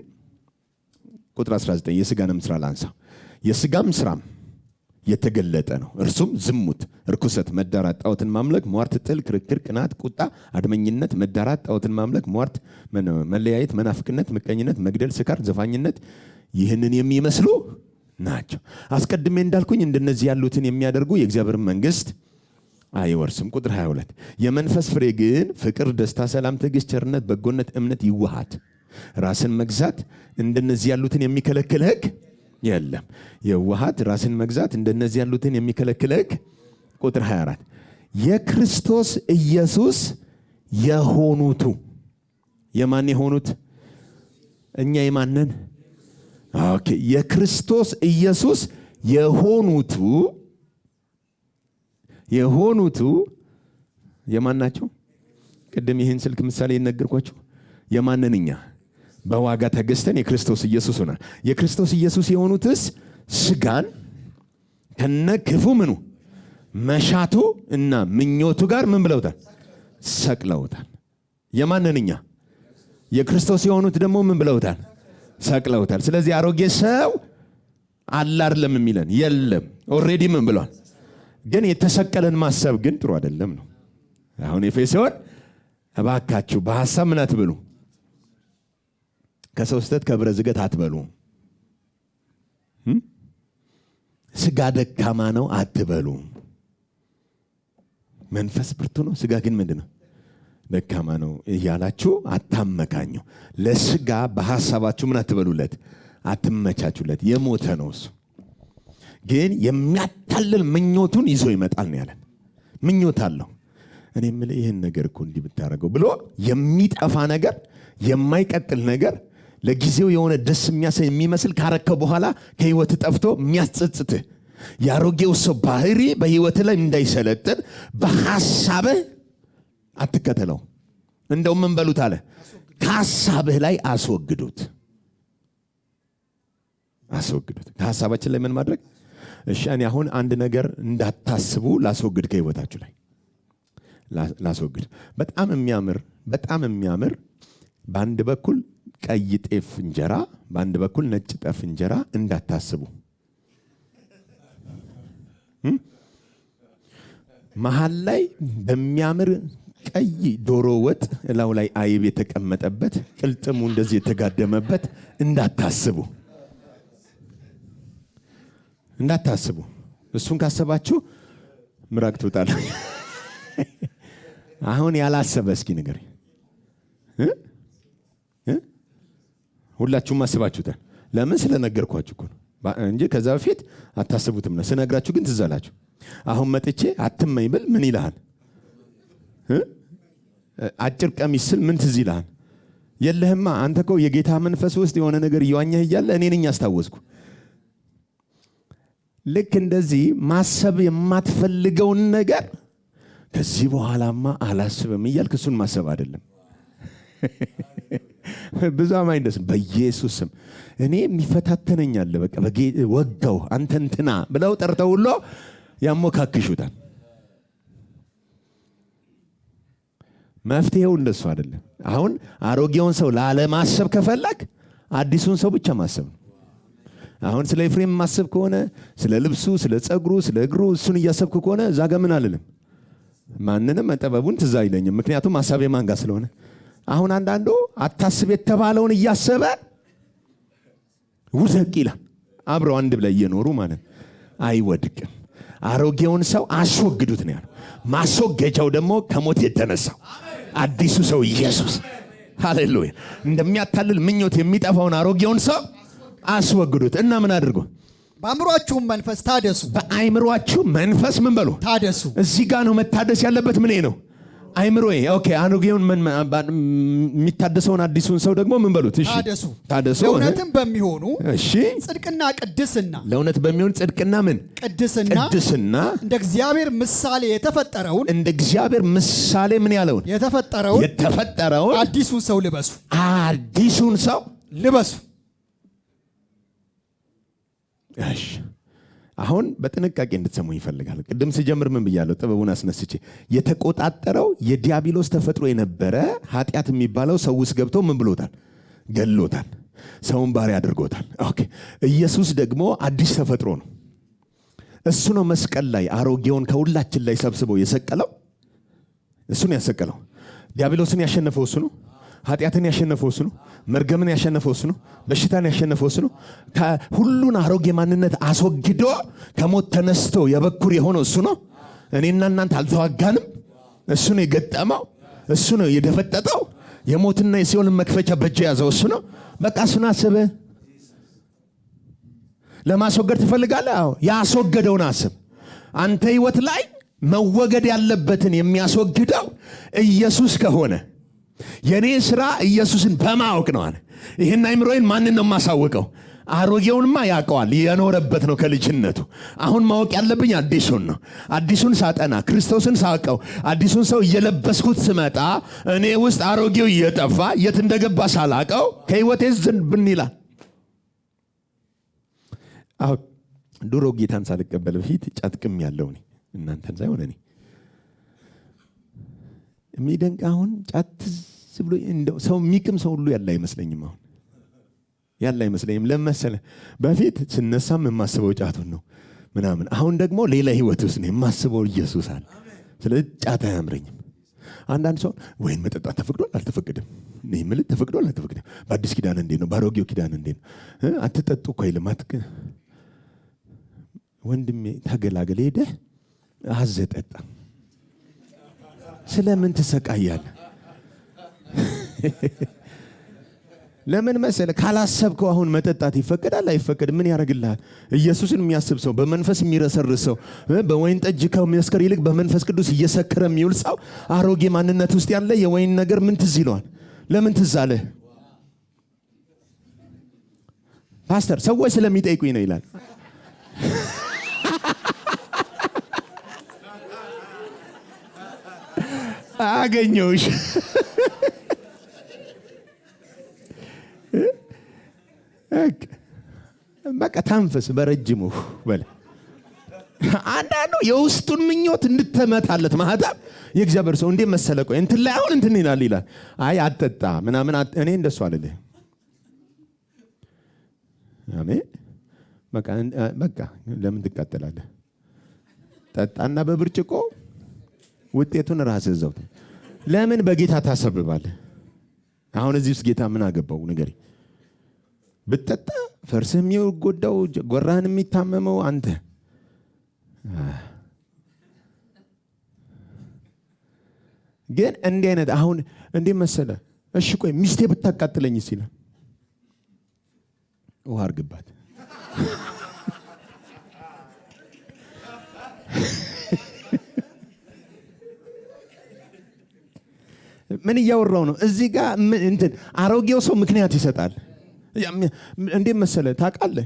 ቁጥር 19 የሥጋንም ሥራ ላንሳ። የሥጋም ሥራም የተገለጠ ነው። እርሱም ዝሙት፣ ርኩሰት፣ መዳራት፣ ጣዖትን ማምለክ፣ ሟርት፣ ጥል፣ ክርክር፣ ቅናት፣ ቁጣ፣ አድመኝነት፣ መዳራት፣ ጣዖትን ማምለክ፣ ሟርት፣ መለያየት፣ መናፍቅነት፣ ምቀኝነት፣ መግደል፣ ስካር፣ ዘፋኝነት ይህንን የሚመስሉ ናቸው። አስቀድሜ እንዳልኩኝ እንደነዚህ ያሉትን የሚያደርጉ የእግዚአብሔር መንግሥት አይወርስም። ቁጥር 22 የመንፈስ ፍሬ ግን ፍቅር፣ ደስታ፣ ሰላም፣ ትዕግስት፣ ቸርነት፣ በጎነት፣ እምነት፣ ይዋሃት፣ ራስን መግዛት እንደነዚህ ያሉትን የሚከለክል ሕግ የለም። የዋሃት፣ ራስን መግዛት እንደነዚህ ያሉትን የሚከለክል ሕግ። ቁጥር 24 የክርስቶስ ኢየሱስ የሆኑቱ የማን የሆኑት? እኛ የማንን? ኦኬ የክርስቶስ ኢየሱስ የሆኑቱ የማን ናቸው? ቅድም ይህን ስልክ ምሳሌ የነገርኳችሁ የማንን? እኛ በዋጋ ተገዝተን የክርስቶስ ኢየሱስ ሆናል። የክርስቶስ ኢየሱስ የሆኑትስ ስጋን ከነ ክፉ ምኑ መሻቱ እና ምኞቱ ጋር ምን ብለውታል? ሰቅለውታል። የማንን? እኛ የክርስቶስ የሆኑት ደግሞ ምን ብለውታል? ሰቅለውታል። ስለዚህ አሮጌ ሰው አለ አይደለም የሚለን የለም። ኦልሬዲ ምን ብሏል? ግን የተሰቀለን ማሰብ ግን ጥሩ አይደለም ነው። አሁን ኤፌሶን እባካችሁ በሐሳብ ምን አትበሉ፣ ከሰው ስተት ከብረት ዝገት አትበሉ። ስጋ ደካማ ነው አትበሉ። መንፈስ ብርቱ ነው፣ ስጋ ግን ምንድነው? ደካማ ነው እያላችሁ አታመካኙ። ለስጋ በሐሳባችሁ ምን አትበሉለት? አትመቻቹለት። የሞተ ነው እሱ። ግን የሚያታልል ምኞቱን ይዞ ይመጣል ነው ያለን። ምኞት አለው። እኔ የምልህ ይህን ነገር እኮ እንዲህ ብታደርገው ብሎ የሚጠፋ ነገር፣ የማይቀጥል ነገር፣ ለጊዜው የሆነ ደስ የሚያሰኝ የሚመስል ካረከው በኋላ ከህይወት ጠፍቶ የሚያስጸጽትህ ያሮጌው ሰው ባህሪ በህይወት ላይ እንዳይሰለጥን በሐሳብህ አትከተለው። እንደውም ምን በሉት አለ? ከሐሳብህ ላይ አስወግዱት። ከሐሳባችን ላይ ምን ማድረግ? እሺ እኔ አሁን አንድ ነገር እንዳታስቡ ላስወግድ፣ ከህይወታችሁ ላይ ላስወግድ። በጣም የሚያምር በአንድ በኩል ቀይ ጤፍ እንጀራ፣ በአንድ በኩል ነጭ ጤፍ እንጀራ እንዳታስቡ። መሃል ላይ በሚያምር ቀይ ዶሮ ወጥ እላው ላይ አይብ የተቀመጠበት ቅልጥሙ እንደዚህ የተጋደመበት እንዳታስቡ። እሱን ካሰባችሁ ምራቅ ትውጣል። አሁን ያላሰበ እስኪ ነገር ሁላችሁም አስባችሁታል። ለምን? ስለነገርኳችሁ እኮ ነው እንጂ ከዛ በፊት አታስቡትም ነው። ስነግራችሁ ግን ትዝ አላችሁ። አሁን መጥቼ አትመኝ ብል ምን ይልሃል? አጭር ቀሚስ ስል ምን ትዝ ይልሃል? የለህማ አንተ እኮ የጌታ መንፈስ ውስጥ የሆነ ነገር እየዋኘህ እያለ እኔ ነኝ ያስታወስኩ። ልክ እንደዚህ ማሰብ የማትፈልገውን ነገር ከዚህ በኋላማ አላስብም እያልክ እሱን ማሰብ አይደለም። ብዙ አማኝ ደስ በኢየሱስ ስም እኔ የሚፈታተነኛል በቃ ወጋው አንተ እንትና ብለው ጠርተው ሁሉ ያሞካክሹታል። መፍትሄው እንደሱ አይደለም። አሁን አሮጌውን ሰው ላለማሰብ ከፈለክ አዲሱን ሰው ብቻ ማሰብ ነው። አሁን ስለ ኤፍሬም ማሰብ ከሆነ ስለ ልብሱ፣ ስለ ጸጉሩ፣ ስለ እግሩ እሱን እያሰብኩ ከሆነ እዛ ጋር ምን አልልም። ማንንም መጠበቡን ትዝ አይለኝም። ምክንያቱም ሐሳቤ ማን ጋር ስለሆነ። አሁን አንዳንዱ አታስብ የተባለውን እያሰበ ውደቅ ይላል። አብረው አንድ ብለው እየኖሩ ማለት አይወድቅም። አሮጌውን ሰው አስወግዱት ነው ያለው። ማስወገጃው ደግሞ ከሞት የተነሳው አዲሱ ሰው ኢየሱስ። ሃሌሉያ። እንደሚያታልል ምኞት የሚጠፋውን አሮጌውን ሰው አስወግዱት እና ምን አድርጉ? በአእምሮአችሁ መንፈስ ታደሱ። በአእምሮአችሁ መንፈስ ምን በሉ? ታደሱ። እዚህ ጋር ነው መታደስ ያለበት። ምን ነው? አይምሮዬ። ኦኬ። አሮጌውን የሚታደሰውን አዲሱን ሰው ደግሞ ምን በሉት? እሺ ታደሱ። ለእውነትም በሚሆኑ እሺ ጽድቅና ቅድስና፣ ለእውነት በሚሆን ጽድቅና ምን ቅድስና እንደ እግዚአብሔር ምሳሌ የተፈጠረውን ምን ያለውን የተፈጠረውን አዲሱን ሰው ልበሱ። አዲሱን ሰው ልበሱ። እሺ አሁን በጥንቃቄ እንድትሰሙኝ ይፈልጋል። ቅድም ሲጀምር ምን ብያለሁ? ጥበቡን አስነስቼ የተቆጣጠረው የዲያብሎስ ተፈጥሮ የነበረ ኃጢአት የሚባለው ሰው ውስጥ ገብቶ ምን ብሎታል? ገሎታል። ሰውን ባሪያ አድርጎታል። ኦኬ። ኢየሱስ ደግሞ አዲስ ተፈጥሮ ነው። እሱ ነው መስቀል ላይ አሮጌውን ከሁላችን ላይ ሰብስቦ የሰቀለው። እሱን ያሰቀለው። ዲያብሎስን ያሸነፈው እሱ ነው። ኃጢአትን ያሸነፈው እሱ ነው። መርገምን ያሸነፈው እሱ ነው። በሽታን ያሸነፈው እሱ ነው። ከሁሉን አሮጌ ማንነት አስወግዶ ከሞት ተነስቶ የበኩር የሆነው እሱ ነው። እኔና እናንተ አልተዋጋንም። እሱ ነው የገጠመው። እሱ ነው የደፈጠጠው። የሞትና የሲኦልን መክፈቻ በእጁ ያዘው እሱ ነው። በቃ እሱን አስበህ ለማስወገድ ትፈልጋለህ? አዎ፣ ያስወገደውን አስብ። አንተ ህይወት ላይ መወገድ ያለበትን የሚያስወግደው ኢየሱስ ከሆነ የኔ ስራ ኢየሱስን በማወቅ ነው አለ። ይሄን አይምሮዬን ማንን ነው የማሳውቀው? አሮጌውንማ ያውቀዋል፣ የኖረበት ነው ከልጅነቱ። አሁን ማወቅ ያለብኝ አዲሱን ነው። አዲሱን ሳጠና ክርስቶስን ሳውቀው አዲሱን ሰው እየለበስኩት ስመጣ እኔ ውስጥ አሮጌው እየጠፋ የት እንደገባ ሳላውቀው ከህይወቴ ዝን ብን ይላል። አሁን ድሮ ጌታን ሳልቀበል በፊት ጫጥቅም ያለው እኔ እናንተን ሳይሆን እኔ የሚደንቅ አሁን ጫት ብሎ እንደው ሰው የሚቅም ሰው ሁሉ ያለ አይመስለኝም። አሁን ያለ አይመስለኝም። ለመሰለ በፊት ስነሳም የማስበው ጫቱን ነው ምናምን። አሁን ደግሞ ሌላ ህይወት ውስጥ ነው የማስበው ኢየሱስ አለ። ስለዚህ ጫት አያምረኝም። አንዳንድ ሰው ወይን መጠጣት ተፈቅዷል አልተፈቀደም? እኔ ምን ተፈቅዷል አልተፈቀደም? በአዲስ ኪዳን እንዴት ነው? በአሮጌው ኪዳን እንዴት ነው? አትጠጡ እኮ አይልም። ወንድሜ ተገላገለ ሄደህ አዘጠጣ። ስለምን ትሰቃያለህ? ለምን መሰለ? ካላሰብከው አሁን መጠጣት ይፈቀዳል አይፈቀድ? ምን ያደርግልሃል? ኢየሱስን የሚያስብ ሰው፣ በመንፈስ የሚረሰርስ ሰው፣ በወይን ጠጅ ከሚያስከር ይልቅ በመንፈስ ቅዱስ እየሰከረ የሚውል ሰው አሮጌ ማንነት ውስጥ ያለ የወይን ነገር ምን ትዝ ይለዋል? ለምን ትዝ አለ? ፓስተር ሰዎች ስለሚጠይቁኝ ነው ይላል። አገኘውሽ። በቃ ታንፈስ በረጅሙ በለ። አንዳንዱ የውስጡን ምኞት እንድትመታለት ማህተም የእግዚአብሔር ሰው እንዴ መሰለ? ቆይ እንትን ላይ አሁን እንትን ይላል። አይ አትጠጣ ምናምን እኔ እንደሱ አልልህ። አሜን። በቃ ለምን ትቃጠላለህ? ጠጣና በብርጭቆ ውጤቱን ራስህ እዛው። ለምን በጌታ ታሰብባለህ? አሁን እዚህ ውስጥ ጌታ ምን አገባው? ንገሪ። ብትጠጣ ፈርስህ የሚጎዳው ጎራህን የሚታመመው አንተ። ግን እንዲህ አይነት አሁን እንዴ መሰለ? እሺ ቆይ ሚስቴ ብታቃጥለኝ ሲላል ውሃ አርግባት። ምን እያወራው ነው? እዚህ ጋር እንትን አሮጌው ሰው ምክንያት ይሰጣል። እንዴ መሰለ? ታውቃለህ፣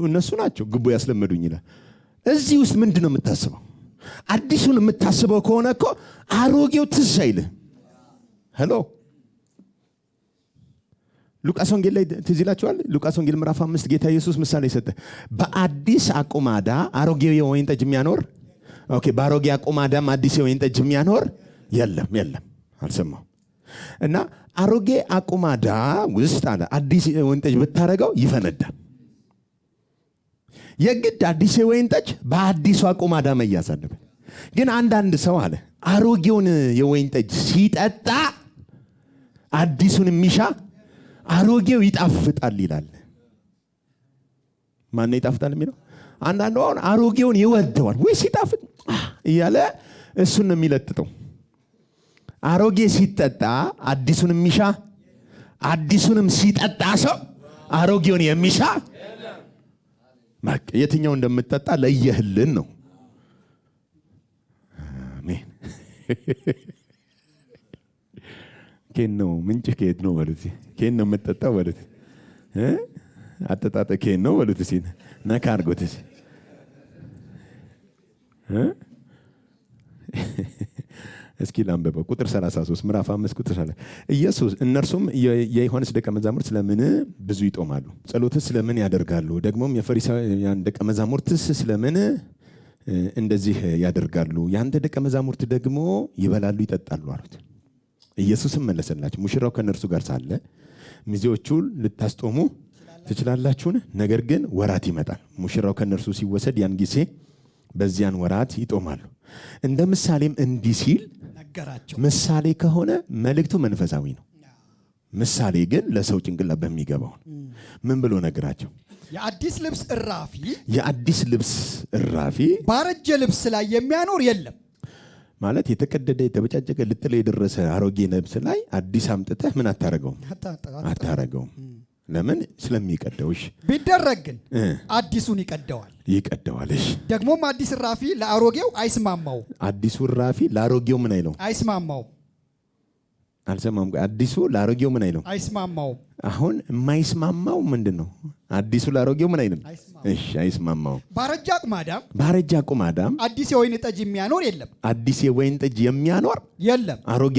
እነሱ ናቸው ግቡ ያስለመዱኝ ይላል። እዚህ ውስጥ ምንድን ነው የምታስበው? አዲሱን የምታስበው ከሆነ እኮ አሮጌው ትዝ አይልህ። ሄሎ ሉቃስ ወንጌል ላይ ትዝ ይላችኋል። ሉቃስ ወንጌል ምዕራፍ 5 ጌታ ኢየሱስ ምሳሌ ሰጠ። በአዲስ አቁማዳ አሮጌው የወይን ጠጅ የሚያኖር በአሮጌ አቁማዳም አዲስ የወይን ጠጅ የሚያኖር የለም። አልሰማው እና አሮጌ አቁማዳ ውስጥ አለ አዲስ የወይን ጠጅ ብታረገው ይፈነዳል። የግድ አዲስ የወይን ጠጅ በአዲሱ አቁማዳ መያዝ አለበት። ግን አንዳንድ ሰው አለ አሮጌውን የወይን ጠጅ ሲጠጣ አዲሱን የሚሻ አሮጌው ይጣፍጣል ይላል። ማን ነው ይጣፍጣል የሚለው? አንዳንዱ አሁን አሮጌውን ይወደዋል ወይ ሲጣፍጥ እያለ እሱን ነው የሚለጥጠው። አሮጌ ሲጠጣ አዲሱን የሚሻ፣ አዲሱንም ሲጠጣ ሰው አሮጌውን የሚሻ። የትኛው እንደምትጠጣ ለየህልን ነው። አሜን። ኬን ነው ምንጭ ከየት ነው በሉት። ኬን ነው የምትጠጣው በሉት። አጠጣጠ ኬን ነው በሉት። ነካ አድርጎት እስኪ ላንበበው። ቁጥር 33 ምዕራፍ 5 ቁጥር 3 ኢየሱስ እነርሱም የዮሐንስ ደቀ መዛሙርት ስለምን ብዙ ይጦማሉ? ጸሎትስ ስለምን ያደርጋሉ? ደግሞም የፈሪሳውያን ደቀ መዛሙርትስ ስለምን እንደዚህ ያደርጋሉ? ያንተ ደቀ መዛሙርት ደግሞ ይበላሉ ይጠጣሉ አሉት። ኢየሱስም መለሰላቸው ሙሽራው ከነርሱ ጋር ሳለ ሚዜዎቹ ልታስጦሙ ትችላላችሁን? ነገር ግን ወራት ይመጣል ሙሽራው ከነርሱ ሲወሰድ ያን ጊዜ በዚያን ወራት ይጦማሉ። እንደ ምሳሌም እንዲህ ሲል ነገራቸው። ምሳሌ ከሆነ መልእክቱ መንፈሳዊ ነው። ምሳሌ ግን ለሰው ጭንቅላት በሚገባው ምን ብሎ ነገራቸው? የአዲስ ልብስ እራፊ ባረጀ ልብስ ላይ የሚያኖር የለም። ማለት የተቀደደ የተበጫጨቀ ልጥለ የደረሰ አሮጌ ልብስ ላይ አዲስ አምጥተህ ምን አታረገውም። ለምን? ስለሚቀደውሽ። ቢደረግ ግን አዲሱን ይቀደዋል። ደግሞም አዲስ እራፊ ለአሮጌው አይስማማውም። አዲሱ እራፊ ለአሮጌው ምን አይለው? አይስማማውም። አልሰማም። አዲሱ ለአሮጌው ምን አይለው? አይስማማውም። አሁን የማይስማማው ምንድነው? አዲሱ ለአሮጌው ምን አይልም? እሺ፣ አይስማማውም። ባረጃ አቁማዳም አዲስ የወይን ጠጅ የሚያኖር የለም። አዲስ የወይን ጠጅ የሚያኖር የለም። አሮጌ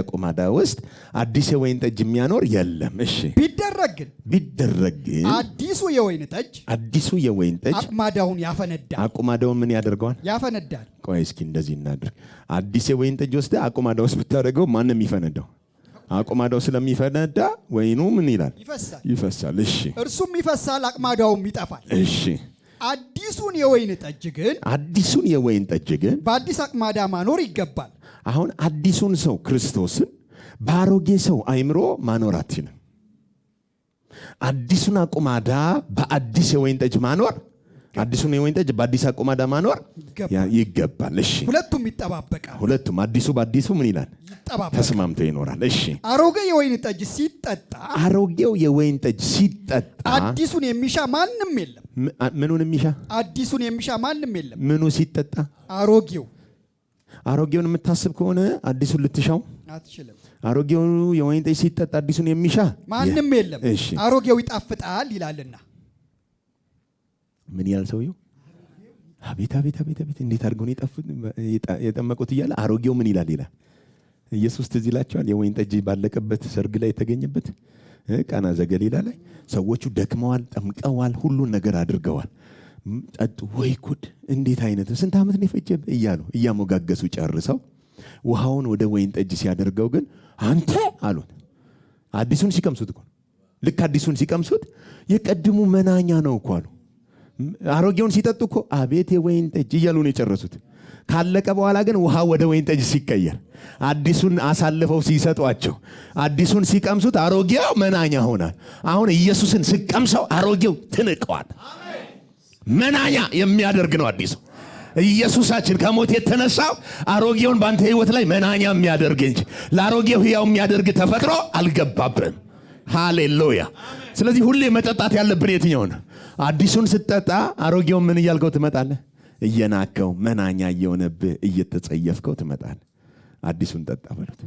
አቁማዳ ውስጥ አዲስ የወይን ጠጅ የሚያኖር የለም። እሺ፣ ቢደረግ ግን አዲሱ የወይን ጠጅ አቁማዳውን ያፈነዳል። አቁማዳውን ምን ያደርገዋል? ያፈነዳል። ቆይ እስኪ እንደዚህ እናድርግ። አዲስ የወይን ጠጅ ወስደ አቁማዳ ውስጥ ብታደርገው ማንም የሚፈነዳው? አቁማዳው ስለሚፈነዳ ወይኑ ምን ይላል? ይፈሳል። እሺ፣ እርሱም ይፈሳል፣ አቁማዳውም ይጠፋል። እሺ፣ አዲሱን የወይን ጠጅ ግን በአዲስ አቁማዳ ማኖር ይገባል። አሁን አዲሱን ሰው ክርስቶስን በአሮጌ ሰው አይምሮ ማኖር አትችልም። አዲሱን አቁማዳ በአዲስ የወይን ጠጅ ማኖር አዲሱን የወይን ጠጅ በአዲስ አቆማዳ ማኖር ይገባል። እሺ ሁለቱም ይጠባበቃል። ሁለቱም አዲሱ በአዲሱ ምን ይላል? ተስማምተው ይኖራል። እሺ አሮጌው የወይን ጠጅ ሲጠጣ አዲሱን የሚሻ ማንም የለም። ምኑን የሚሻ? አዲሱን የሚሻ ማንም የለም። ምኑ ሲጠጣ? አሮጌውን የምታስብ ከሆነ አዲሱን ልትሻው አትችልም። አሮጌው የወይን ጠጅ ሲጠጣ አዲሱን የሚሻ ማንም የለም። አሮጌው ይጣፍጣል ይላልና ምን ያህል ሰውየው አቤት አቤት አቤት አቤት እንዴት አድርገው ነው የጠመቁት እያለ አሮጌው ምን ይላል? ኢየሱስ ትዝ ይላቸዋል። የወይን ጠጅ ባለቀበት ሰርግ ላይ የተገኘበት ቃና ዘገሊላ ላይ ሰዎቹ ደክመዋል፣ ጠምቀዋል፣ ሁሉን ነገር አድርገዋል። ጠጡ። ወይ ጉድ እንዴት አይነት ስንት ዓመት ነው የፈጀብ እያሉ እያሞጋገሱ ጨርሰው ውሃውን ወደ ወይን ጠጅ ሲያደርገው ግን አንተ አሉት። አዲሱን ሲቀምሱት እኮ ልክ አዲሱን ሲቀምሱት የቀድሙ መናኛ ነው እኮ አሉ። አሮጌውን ሲጠጡ እኮ አቤት የወይን ጠጅ እያሉ ነው የጨረሱት። ካለቀ በኋላ ግን ውሃ ወደ ወይን ጠጅ ሲቀየር አዲሱን አሳልፈው ሲሰጧቸው አዲሱን ሲቀምሱት አሮጌው መናኛ ሆናል። አሁን ኢየሱስን ሲቀምሰው አሮጌው ትንቀዋል። መናኛ የሚያደርግ ነው አዲሱ። ኢየሱሳችን ከሞት የተነሳው አሮጌውን ባንተ ህይወት ላይ መናኛ የሚያደርግ እንጂ ለአሮጌው ህያው የሚያደርግ ተፈጥሮ አልገባብህም። ሃሌሉያ። ስለዚህ ሁሌ መጠጣት ያለብን የትኛው ነው? አዲሱን ስትጠጣ አሮጌውን ምን እያልከው ትመጣለህ? እየናከው መናኛ እየሆነብህ እየተጸየፍከው ትመጣለህ። አዲሱን ጠጣ በሉት።